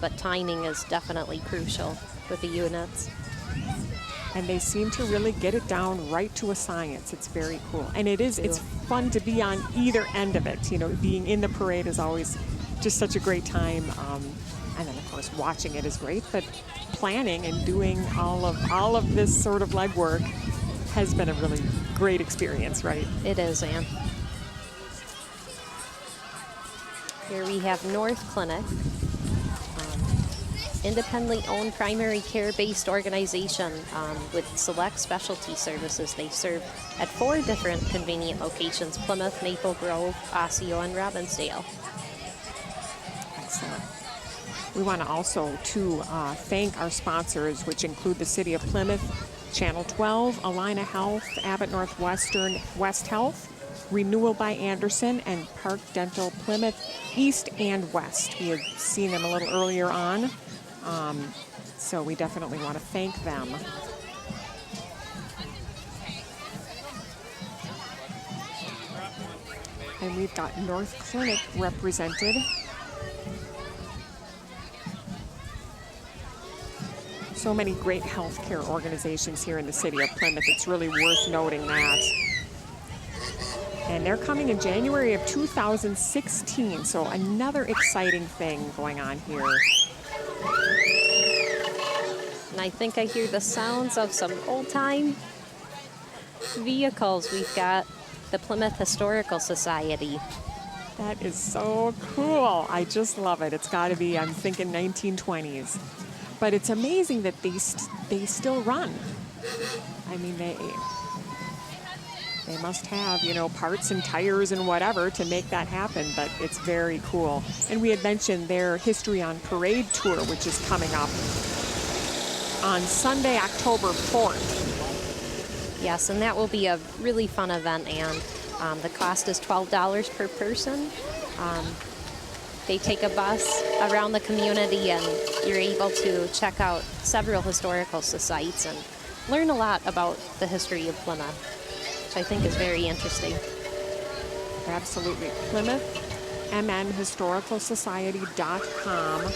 Speaker 2: But timing is definitely crucial with the units.
Speaker 1: And they seem to really get it down right to a science. It's very cool. And it's fun to be on either end of it. Being in the parade is always just such a great time. And then, of course, watching it is great. But planning and doing all of this sort of legwork has been a really great experience, right?
Speaker 2: It is, Ann. Here we have North Clinic, independently owned primary care-based organization with select specialty services. They serve at 4 different convenient locations: Plymouth, Maple Grove, Osseo, and Robbinsdale.
Speaker 1: Excellent. We want to also thank our sponsors, which include the City of Plymouth, Channel 12, Alina Health, Abbott Northwestern, West Health, Renewal by Anderson, and Park Dental Plymouth East and West. We had seen them a little earlier on, so we definitely want to thank them. And we've got North Clinic represented. So many great healthcare organizations here in the city of Plymouth. It's really worth noting that. And they're coming in January of 2016, so another exciting thing going on here.
Speaker 2: And I think I hear the sounds of some old-time vehicles. We've got the Plymouth Historical Society.
Speaker 1: That is so cool. I just love it. It's got to be, I'm thinking 1920s. But it's amazing that they still run. I mean, they must have, parts and tires and whatever to make that happen, but it's very cool. And we had mentioned their History on Parade tour, which is coming up on Sunday, October 4th.
Speaker 2: Yes, and that will be a really fun event, and the cost is $12 per person. They take a bus around the community, and you're able to check out several historical sites and learn a lot about the history of Plymouth, which I think is very interesting.
Speaker 1: Absolutely. PlymouthMNHistoricalSociety.com.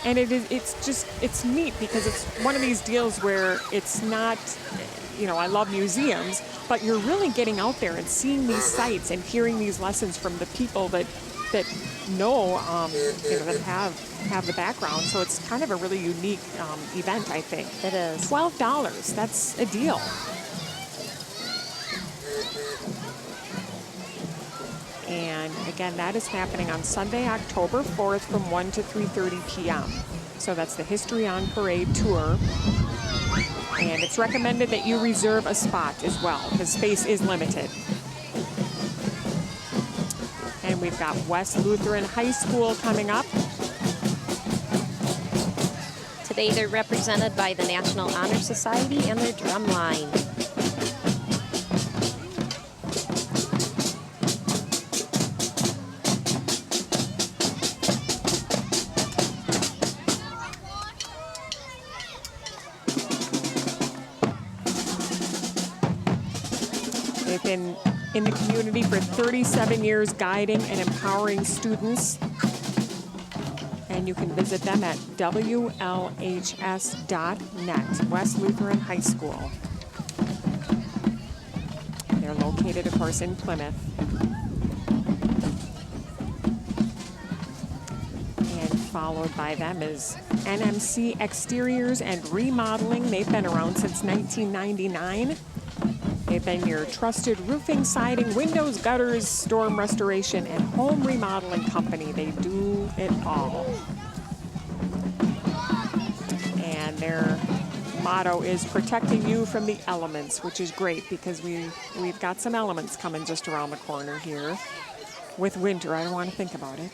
Speaker 1: And it's neat because it's one of these deals where it's not, I love museums, but you're really getting out there and seeing these sites and hearing these lessons from the people that know, that have the background. So it's kind of a really unique event, I think.
Speaker 2: It is.
Speaker 1: $12, that's a deal. And again, that is happening on Sunday, October 4th from 1 to 3:30 p.m. So that's the History on Parade tour. And it's recommended that you reserve a spot as well, because space is limited. And we've got West Lutheran High School coming up.
Speaker 2: Today they're represented by the National Honor Society and their drum line.
Speaker 1: They've been in the community for 37 years, guiding and empowering students. And you can visit them at WLHS.net, West Lutheran High School. They're located, of course, in Plymouth. And followed by them is NMC Exteriors and Remodeling. They've been around since 1999. They've been your trusted roofing, siding, windows, gutters, storm restoration, and home remodeling company. They do it all. And their motto is protecting you from the elements, which is great because we've got some elements coming just around the corner here. With winter, I don't want to think about it.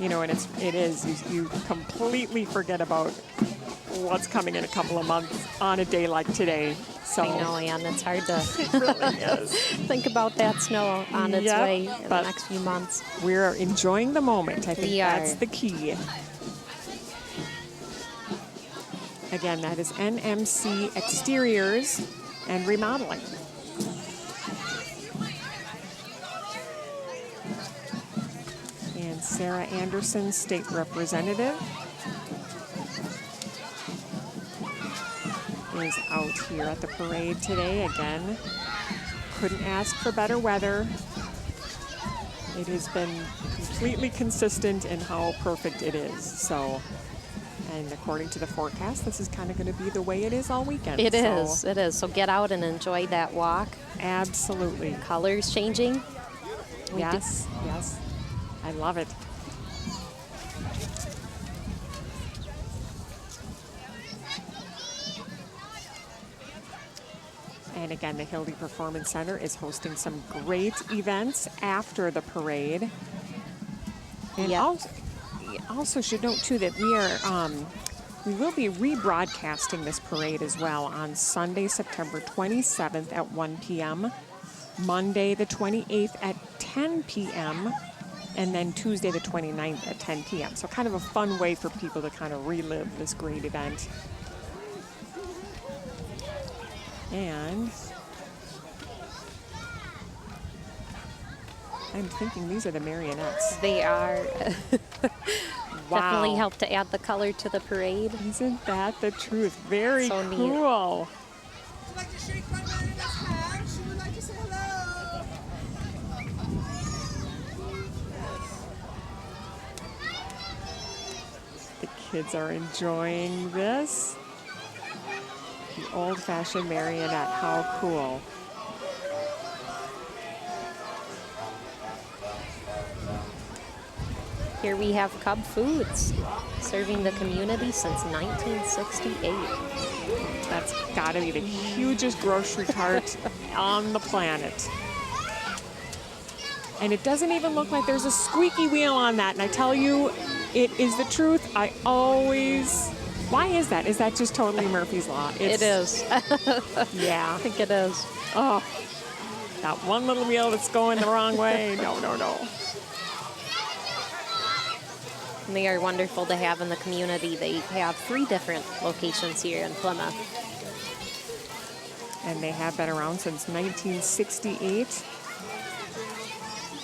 Speaker 1: You know, and it is. You completely forget about what's coming in a couple of months on a day like today. So
Speaker 2: I know, Ann, it's hard to
Speaker 1: it really is.
Speaker 2: think about that snow on its
Speaker 1: Yep,
Speaker 2: way in the
Speaker 1: but
Speaker 2: next few months.
Speaker 1: We're enjoying the moment. I think
Speaker 2: We
Speaker 1: that's
Speaker 2: are.
Speaker 1: the key. Again, that is NMC Exteriors and Remodeling. And Sarah Anderson, State Representative, is out here at the parade today. Again, couldn't ask for better weather. It has been completely consistent in how perfect it is. So, and according to the forecast, this is kind of going to be the way it is all weekend.
Speaker 2: It is. So get out and enjoy that walk.
Speaker 1: Absolutely.
Speaker 2: Colors changing.
Speaker 1: Yes, yes. I love it. And again, the Hildy Performance Center is hosting some great events after the parade. And
Speaker 2: Yep.
Speaker 1: also should note too that we will be rebroadcasting this parade as well on Sunday, September 27th at 1 p.m., Monday the 28th at 10 p.m., and then Tuesday the 29th at 10 p.m. So kind of a fun way for people to kind of relive this great event. And I'm thinking these are the marionettes.
Speaker 2: They are.
Speaker 1: Wow.
Speaker 2: Definitely help to add the color to the parade.
Speaker 1: Isn't that the truth? Very
Speaker 2: So neat.
Speaker 1: cool.
Speaker 4: Would you like to shake my marionette's hand? She would like to say hello.
Speaker 1: The kids are enjoying this. The old-fashioned marionette. How cool.
Speaker 2: Here we have Cub Foods, serving the community since 1968.
Speaker 1: That's got to be the hugest grocery cart on the planet. And it doesn't even look like there's a squeaky wheel on that. And I tell you, it is the truth. I always... Why is that? Is that just totally Murphy's Law?
Speaker 2: It is.
Speaker 1: Yeah.
Speaker 2: I think it is.
Speaker 1: Oh, that one little wheel that's going the wrong way. No, no, no.
Speaker 2: And they are wonderful to have in the community. They have 3 different locations here in Plymouth.
Speaker 1: And they have been around since 1968.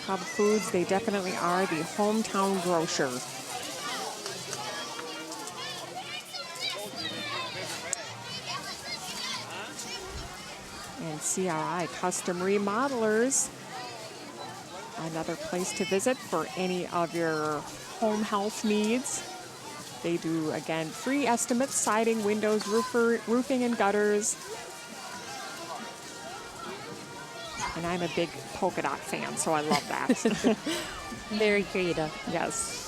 Speaker 1: Cub Foods, they definitely are the hometown grocer. And CRI Custom Remodelers, another place to visit for any of your home health needs. They do, again, free estimates, siding, windows, roofing, and gutters. And I'm a big polka dot fan, so I love that.
Speaker 2: Very creative.
Speaker 1: Yes.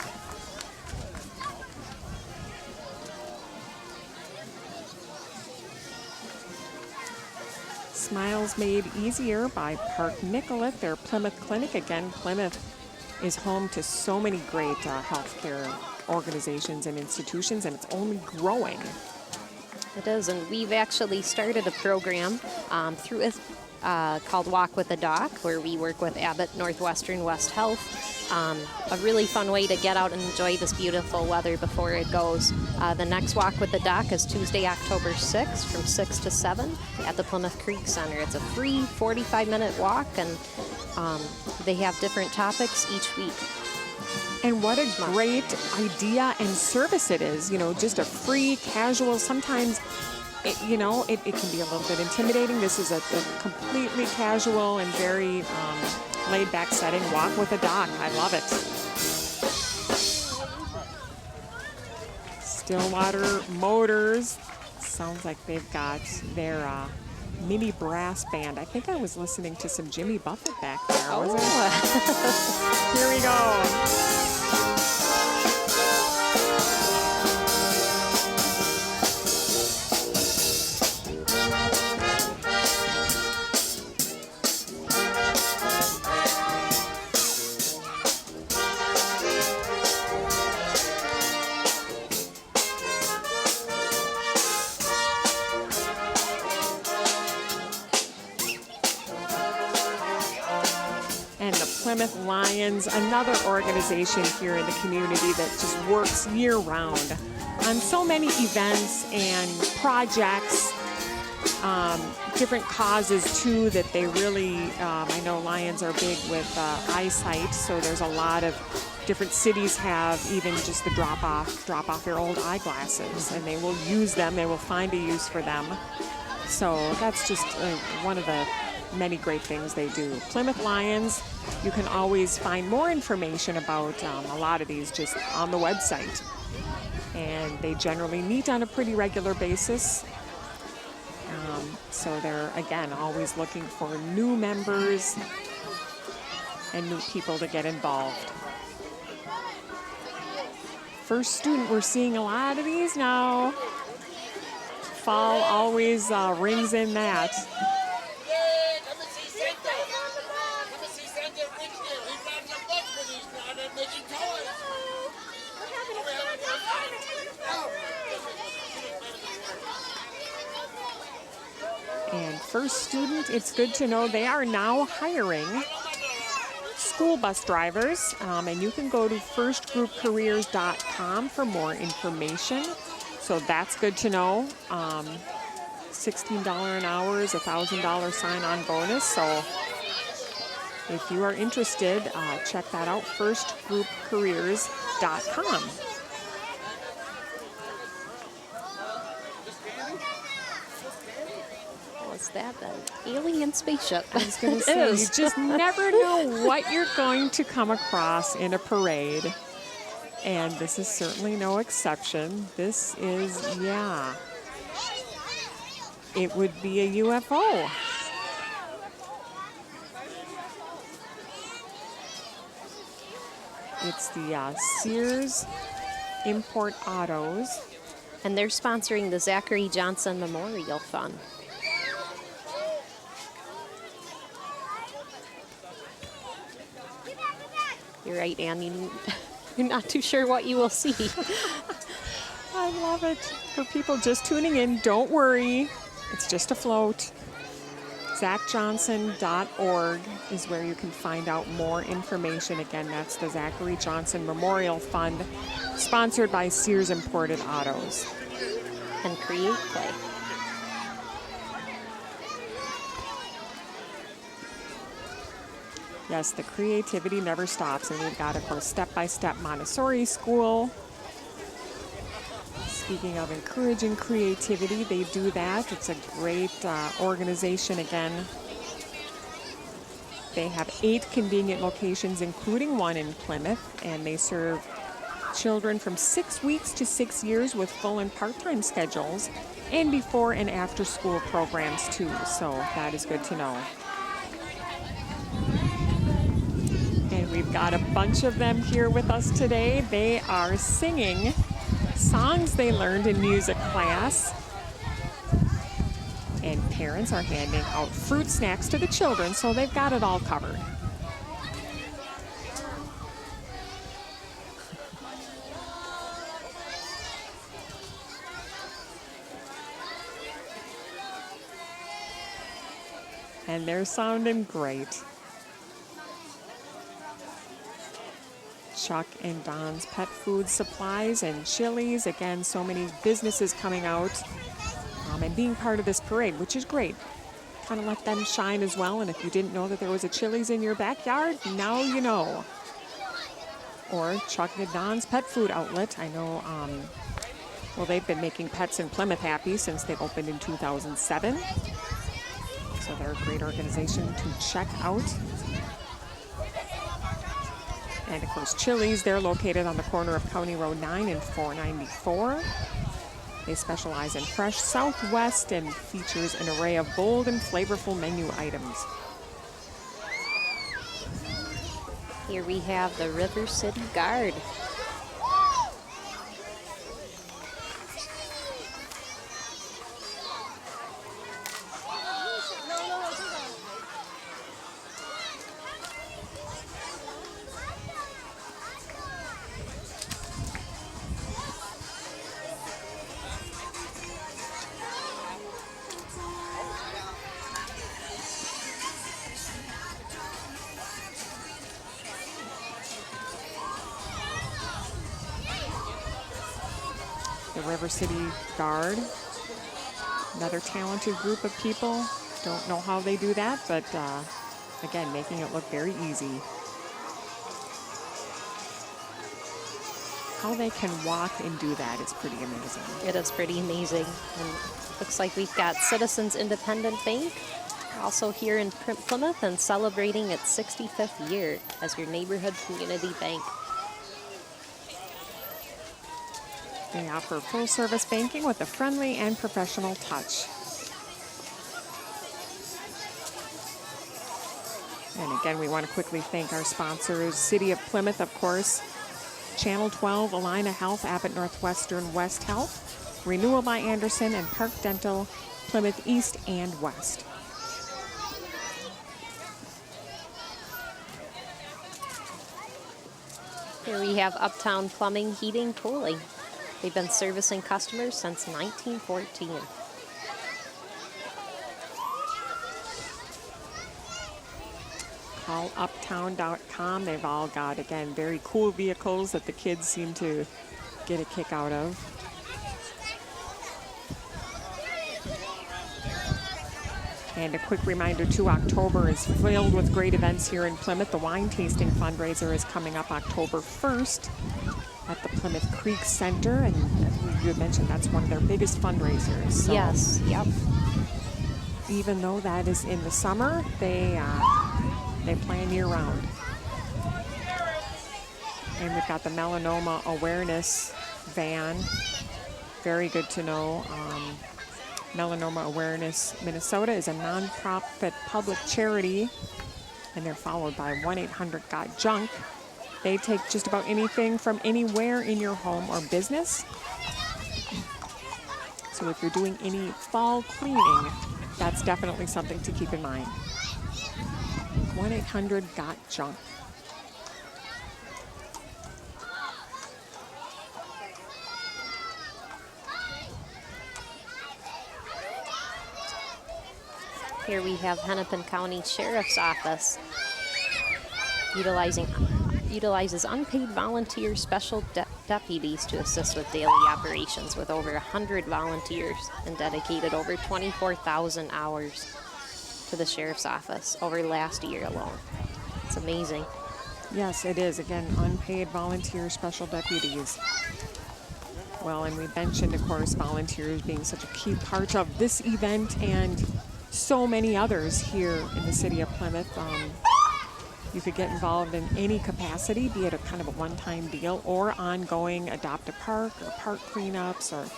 Speaker 1: Smiles Made Easier by Park Nicollet, their Plymouth clinic. Again, Plymouth is home to so many great healthcare organizations and institutions, and it's only growing.
Speaker 2: It is, and we've actually started a program through it called Walk with the Doc, where we work with Abbott Northwestern West Health. A really fun way to get out and enjoy this beautiful weather before it goes. The next Walk with the Doc is Tuesday, October 6th from 6 to 7 at the Plymouth Creek Center. It's a free 45-minute walk, and they have different topics each week.
Speaker 1: And what a great idea and service it is. You know, just a free, casual, sometimes, it can be a little bit intimidating. This is a completely casual and very laid-back setting. Walk with a doc. I love it. Stillwater Motors. Sounds like they've got their mini brass band. I think I was listening to some Jimmy Buffett back there, wasn't it? Here we go. Plymouth Lions, another organization here in the community that just works year-round on so many events and projects, different causes too that they really, I know Lions are big with eyesight, so there's a lot of different cities have even just the drop off their old eyeglasses, and they will use them, they will find a use for them. So that's just one of the many great things they do. Plymouth Lions, you can always find more information about a lot of these just on the website. And they generally meet on a pretty regular basis. So they're, again, always looking for new members and new people to get involved. First student, we're seeing a lot of these now. Fall always rings in that. And first student, it's good to know they are now hiring school bus drivers, and you can go to firstgroupcareers.com for more information. So that's good to know. $16 an hour is a $1,000 sign-on bonus. So if you are interested, check that out, firstgroupcareers.com.
Speaker 2: Is that an alien spaceship?
Speaker 1: I was going to say, you just never know what you're going to come across in a parade. And this is certainly no exception. This is, yeah, it would be a UFO. It's the Sears Import Autos.
Speaker 2: And they're sponsoring the Zachary Johnson Memorial Fund. You're right, Ann. You're not too sure what you will see.
Speaker 1: I love it. For people just tuning in, don't worry. It's just a float. ZachJohnson.org is where you can find out more information. Again, that's the Zachary Johnson Memorial Fund, sponsored by Sears Imported Autos.
Speaker 2: And Create Play.
Speaker 1: Yes, the creativity never stops. And we've got, of course, step-by-step Montessori school. Speaking of encouraging creativity, they do that. It's a great organization again. They have 8 convenient locations, including one in Plymouth, and they serve children from 6 weeks to 6 years with full and part-time schedules, and before and after school programs too. So that is good to know. And we've got a bunch of them here with us today. They are singing songs they learned in music class. And parents are handing out fruit snacks to the children, so they've got it all covered. And they're sounding great. Chuck and Don's Pet Food Supplies and Chili's. Again, so many businesses coming out and being part of this parade, which is great. Kind of let them shine as well. And if you didn't know that there was a Chili's in your backyard, now you know. Or Chuck and Don's Pet Food Outlet. I know, well, they've been making pets in Plymouth happy since they opened in 2007. So they're a great organization to check out. And of course, Chili's, they're located on the corner of County Road 9 and 494. They specialize in fresh Southwest and features an array of bold and flavorful menu items.
Speaker 2: Here we have the River City Guard.
Speaker 1: The River City Guard, another talented group of people. Don't know how they do that, but again, making it look very easy. How they can walk and do that is pretty amazing.
Speaker 2: It is pretty amazing. And looks like we've got Citizens Independent Bank also here in Plymouth and celebrating its 65th year as your neighborhood community bank.
Speaker 1: They offer full-service banking with a friendly and professional touch. And again, we want to quickly thank our sponsors, City of Plymouth, of course, Channel 12, Alina Health, Abbott Northwestern West Health, Renewal by Anderson, and Park Dental, Plymouth East and West.
Speaker 2: Here we have Uptown Plumbing, Heating, Cooling. They've been servicing customers since 1914.
Speaker 1: Call uptown.com. They've all got, again, very cool vehicles that the kids seem to get a kick out of. And a quick reminder too, October is filled with great events here in Plymouth. The wine tasting fundraiser is coming up October 1st at the Plymouth Creek Center, and you had mentioned that's one of their biggest fundraisers. So
Speaker 2: Yes, yep.
Speaker 1: even though that is in the summer, they plan year-round. And we've got the melanoma awareness van. Very good to know. Melanoma Awareness Minnesota is a nonprofit public charity, and they're followed by 1-800-GOT-JUNK. They take just about anything from anywhere in your home or business. So if you're doing any fall cleaning, that's definitely something to keep in mind. 1-800-GOT-JUNK.
Speaker 2: Here we have Hennepin County Sheriff's Office utilizes unpaid volunteer special deputies to assist with daily operations with over 100 volunteers and dedicated over 24,000 hours to the Sheriff's Office over last year alone. It's amazing.
Speaker 1: Yes, it is. Again, unpaid volunteer special deputies. Well, and we mentioned, of course, volunteers being such a key part of this event and so many others here in the city of Plymouth. You could get involved in any capacity, be it a kind of a one-time deal or ongoing adopt a park or park cleanups, or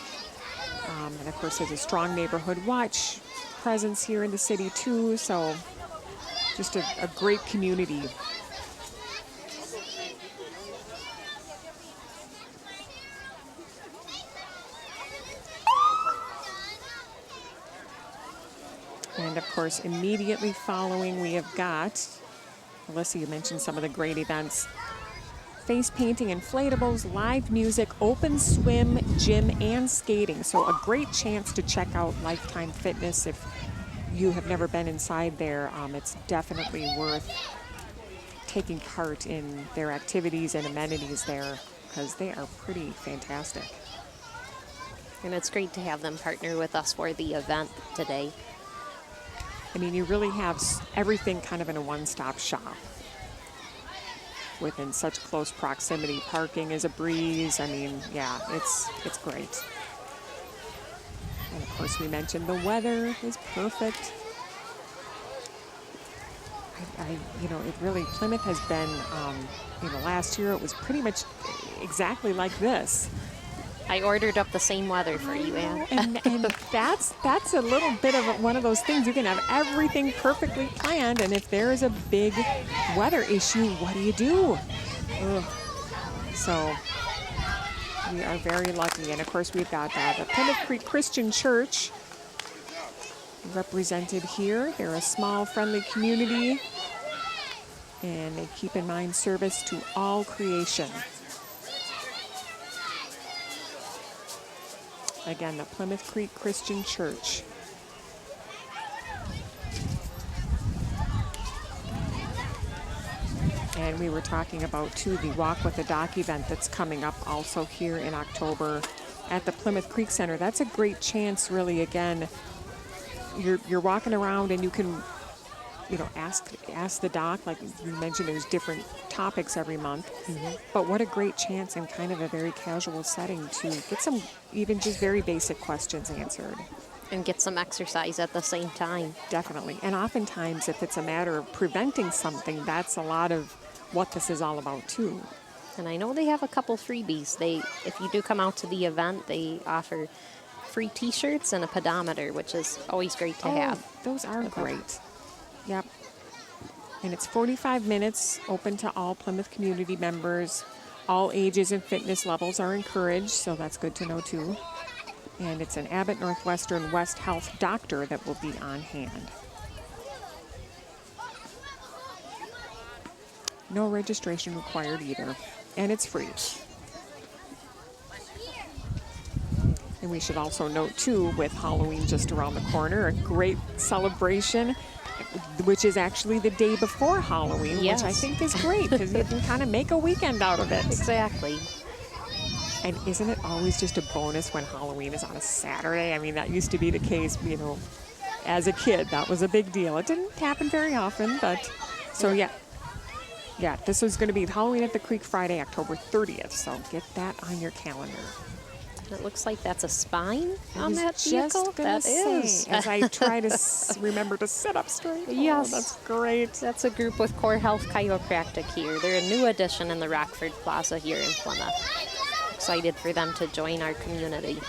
Speaker 1: and of course there's a strong neighborhood watch presence here in the city too. So just a great community. And of course, immediately following, we have got, Alyssa, you mentioned some of the great events. Face painting, inflatables, live music, open swim, gym, and skating. So a great chance to check out Lifetime Fitness if you have never been inside there. It's definitely worth taking part in their activities and amenities there because they are pretty fantastic.
Speaker 2: And it's great to have them partner with us for the event today.
Speaker 1: I mean, you really have everything kind of in a one-stop shop within such close proximity. Parking is a breeze. I mean, yeah, it's great. And of course, we mentioned the weather is perfect. It really, Plymouth has been, last year it was pretty much exactly like this.
Speaker 2: I ordered up the same weather for you, Ann.
Speaker 1: And that's a little bit of one of those things. You can have everything perfectly planned, and if there is a big weather issue, what do? Ugh. So we are very lucky. And of course, we've got the Plymouth Creek Christian Church represented here. They're a small, friendly community, and they keep in mind service to all creation. Again, the Plymouth Creek Christian Church. And we were talking about, too, the Walk with the Dock event that's coming up also here in October. at the Plymouth Creek Center. That's a great chance, really. Again, you're walking around and you can, ask the doc. Like you mentioned, there's different topics every month. But what a great chance in kind of a very casual setting to get some even just very basic questions answered.
Speaker 2: And get some exercise at the same time.
Speaker 1: Definitely. And oftentimes, if it's a matter of preventing something, that's a lot of what this is all about, too.
Speaker 2: And I know they have a couple freebies. If you do come out to the event, they offer free T-shirts and a pedometer, which is always great to have.
Speaker 1: Those are great. Yep. And it's 45 minutes, open to all Plymouth community members. All ages and fitness levels are encouraged, so that's good to know, too. And it's an Abbott Northwestern West Health doctor that will be on hand. No registration required either, and it's free. And we should also note, too, with Halloween just around the corner, a great celebration, which is actually the day before Halloween,
Speaker 2: yes.
Speaker 1: which I think is great because you can kind of make a weekend out of it.
Speaker 2: Exactly.
Speaker 1: And isn't it always just a bonus when Halloween is on a Saturday? I mean, that used to be the case, as a kid. That was a big deal. It didn't happen very often, but so yeah. Yeah, this was going to be Halloween at the Creek Friday, October 30th. So get that on your calendar.
Speaker 2: It looks like that's a spine on
Speaker 1: was
Speaker 2: that
Speaker 1: just
Speaker 2: vehicle.
Speaker 1: gonna
Speaker 2: That
Speaker 1: say,
Speaker 2: is.
Speaker 1: as I try to remember to sit up straight.
Speaker 2: Yes.
Speaker 1: Oh, that's great.
Speaker 2: That's a group with Core Health Chiropractic here. They're a new addition in the Rockford Plaza here in Plymouth. Excited for them to join our community.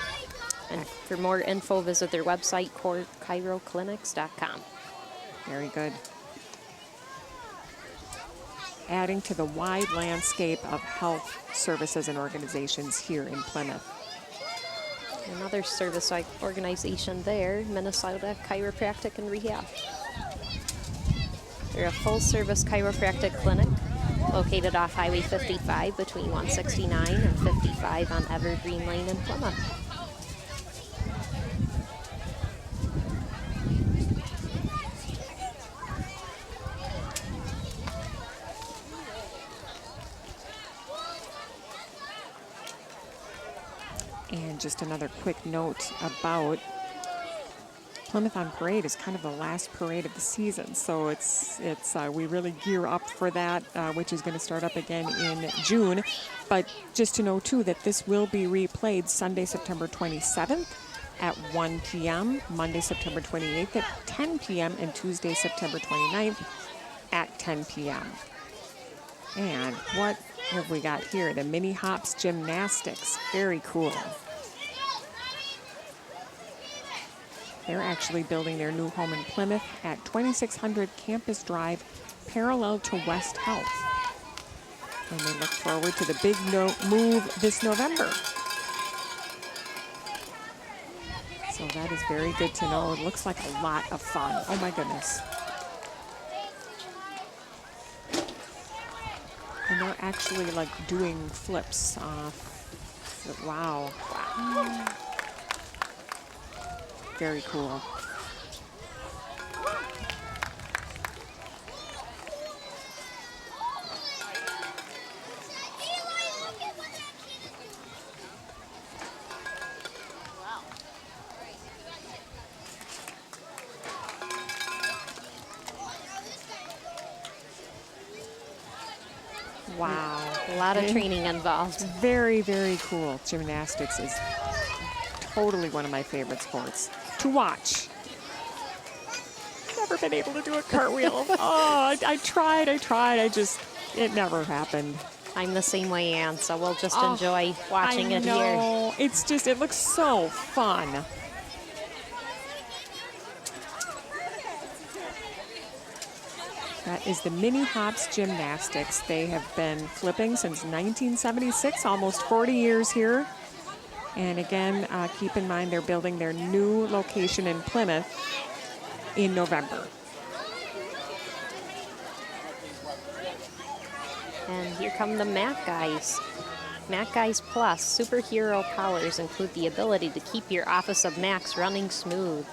Speaker 2: And for more info, visit their website, corechiroclinics.com.
Speaker 1: Very good. Adding to the wide landscape of health services and organizations here in Plymouth.
Speaker 2: Another service organization there, Minnesota Chiropractic and Rehab. They're a full-service chiropractic clinic located off Highway 55 between 169 and 55 on Evergreen Lane in Plymouth.
Speaker 1: And just another quick note about Plymouth on Parade is kind of the last parade of the season, so it's we really gear up for that, which is going to start up again in June. But just to know too that this will be replayed Sunday, September 27th at 1 p.m., Monday, September 28th at 10 p.m., and Tuesday, September 29th at 10 p.m. And what have we got here? The Mini Hops Gymnastics. Very cool. They're actually building their new home in Plymouth at 2600 Campus Drive, parallel to West Health. And they look forward to the big move this November. So that is very good to know. It looks like a lot of fun. Oh my goodness. And they're actually like doing flips. Wow. Very cool. Wow.
Speaker 2: A lot of training involved.
Speaker 1: Very, very cool. Gymnastics is totally one of my favorite sports to watch. Never been able to do a cartwheel. Oh, I tried. It never happened.
Speaker 2: I'm the same way, Ann, so we'll just enjoy watching it here.
Speaker 1: No, it's just, it looks so fun. That is the Mini Hops Gymnastics. They have been flipping since 1976, almost 40 years here. And again, keep in mind they're building their new location in Plymouth in November.
Speaker 2: And here come the Mac Guys. Mac Guys Plus superhero powers include the ability to keep your Office of Macs running smooth.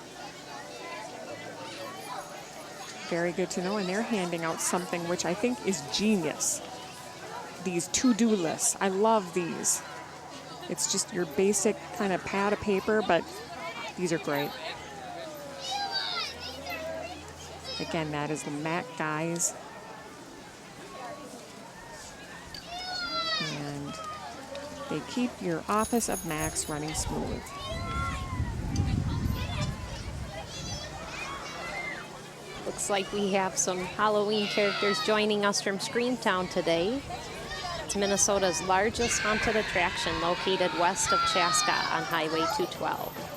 Speaker 1: Very good to know. And they're handing out something which I think is genius. These to-do lists. I love these. It's just your basic kind of pad of paper, but these are great. Again, that is the Mac Guys. And they keep your office of Macs running smooth.
Speaker 2: Looks like we have some Halloween characters joining us from Screamtown today. It's Minnesota's largest haunted attraction located west of Chaska on Highway 212.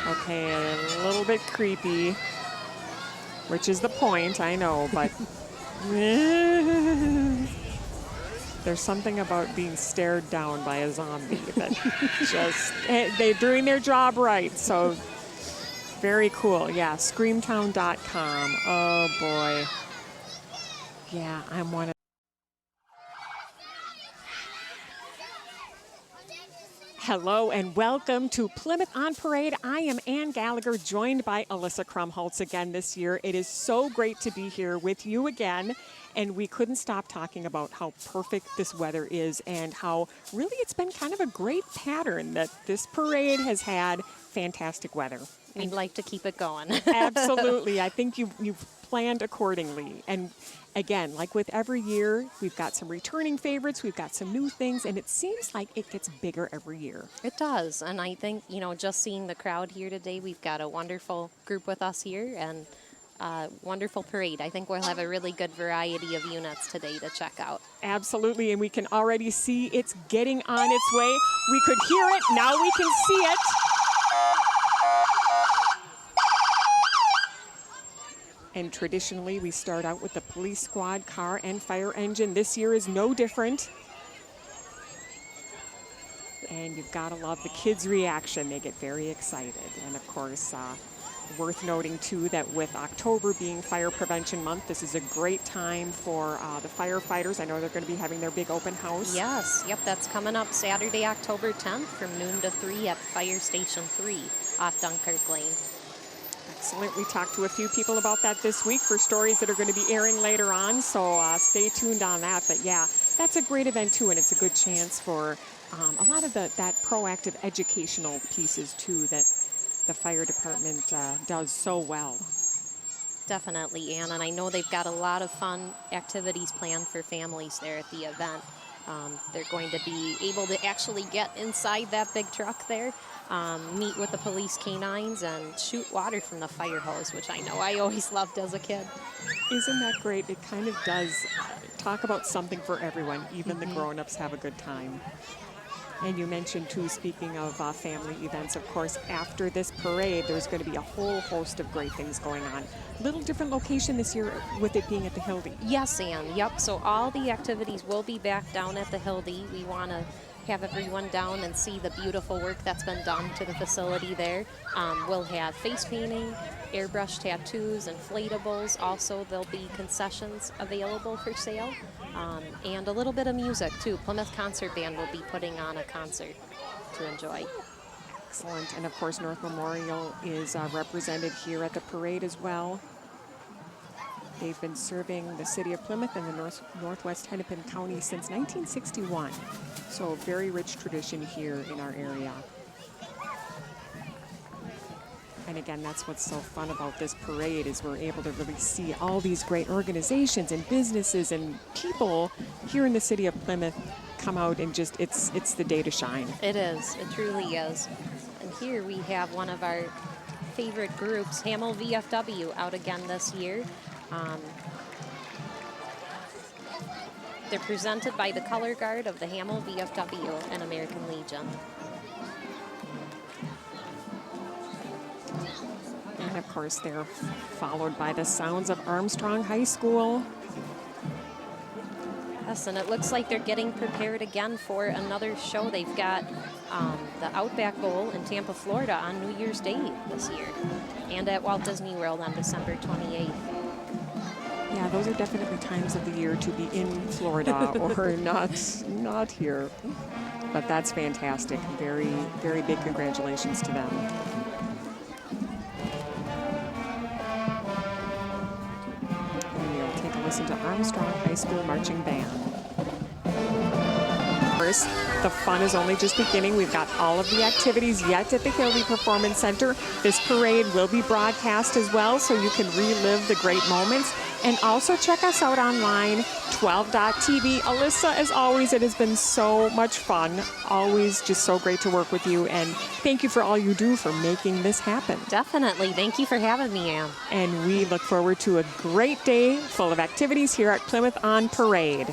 Speaker 1: Okay, a little bit creepy, which is the point, I know, but there's something about being stared down by a zombie that just, they're doing their job right, so very cool. Yeah, screamtown.com. Oh boy. Yeah, I'm one of. Hello and welcome to Plymouth on Parade. I am Ann Gallagher, joined by Alyssa Krumholtz again this year. It is so great to be here with you again, and we couldn't stop talking about how perfect this weather is and how really it's been kind of a great pattern that this parade has had fantastic weather.
Speaker 2: We'd like to keep it going.
Speaker 1: Absolutely. I think you've planned accordingly. And again, like with every year, we've got some returning favorites, we've got some new things, and it seems like it gets bigger every year.
Speaker 2: It does, and I think, just seeing the crowd here today, we've got a wonderful group with us here and a wonderful parade. I think we'll have a really good variety of units today to check out.
Speaker 1: Absolutely, and we can already see it's getting on its way. We could hear it, now we can see it. And traditionally, we start out with the police squad, car, and fire engine. This year is no different. And you've got to love the kids' reaction. They get very excited. And of course, worth noting too that with October being Fire Prevention Month, this is a great time for the firefighters. I know they're going to be having their big open house.
Speaker 2: Yes, yep, that's coming up Saturday, October 10th from noon to 3 at Fire Station 3 off Dunkirk Lane.
Speaker 1: Excellent. We talked to a few people about that this week for stories that are going to be airing later on, so stay tuned on that. But yeah, that's a great event too, and it's a good chance for a lot of that proactive educational pieces too that the fire department does so well.
Speaker 2: Definitely, Ann, and I know they've got a lot of fun activities planned for families there at the event. They're going to be able to actually get inside that big truck there, meet with the police canines, and shoot water from the fire hose, which I know I always loved as a kid.
Speaker 1: Isn't that great? It kind of does talk about something for everyone. Even the grown-ups have a good time. And you mentioned, too, speaking of family events, of course, after this parade, there's going to be a whole host of great things going on. Little different location this year with it being at the Hildy.
Speaker 2: Yes, Ann. Yep. So all the activities will be back down at the Hildy. We want to have everyone down and see the beautiful work that's been done to the facility there. We'll have face painting, airbrush tattoos, inflatables. Also, there'll be concessions available for sale, and a little bit of music, too. Plymouth Concert Band will be putting on a concert to enjoy.
Speaker 1: Excellent. And, of course, North Memorial is represented here at the parade as well. They've been serving the city of Plymouth and the Northwest Hennepin County since 1961. So a very rich tradition here in our area. And again, that's what's so fun about this parade is we're able to really see all these great organizations and businesses and people here in the city of Plymouth come out and just, it's the day to shine.
Speaker 2: It is. It truly is. And here we have one of our favorite groups, Hamel VFW, out again this year. They're presented by the color guard of the Hamel VFW and American Legion.
Speaker 1: And of course, they're followed by the sounds of Armstrong High School.
Speaker 2: Yes, and it looks like they're getting prepared again for another show. They've got the Outback Bowl in Tampa, Florida on New Year's Day this year, and at Walt Disney World on December 28th.
Speaker 1: Yeah, those are definitely times of the year to be in Florida or not here. But that's fantastic. Very, very big congratulations to them. And we'll take a listen to Armstrong High School Marching Band. Minneapolis. The fun is only just beginning. We've got all of the activities yet at the Hildy Performance Center. This parade will be broadcast as well, so you can relive the great moments. And also check us out online, 12.tv. Alyssa, as always, it has been so much fun. Always just so great to work with you. And thank you for all you do for making this happen.
Speaker 2: Definitely. Thank you for having me, Ann.
Speaker 1: And we look forward to a great day full of activities here at Plymouth on Parade.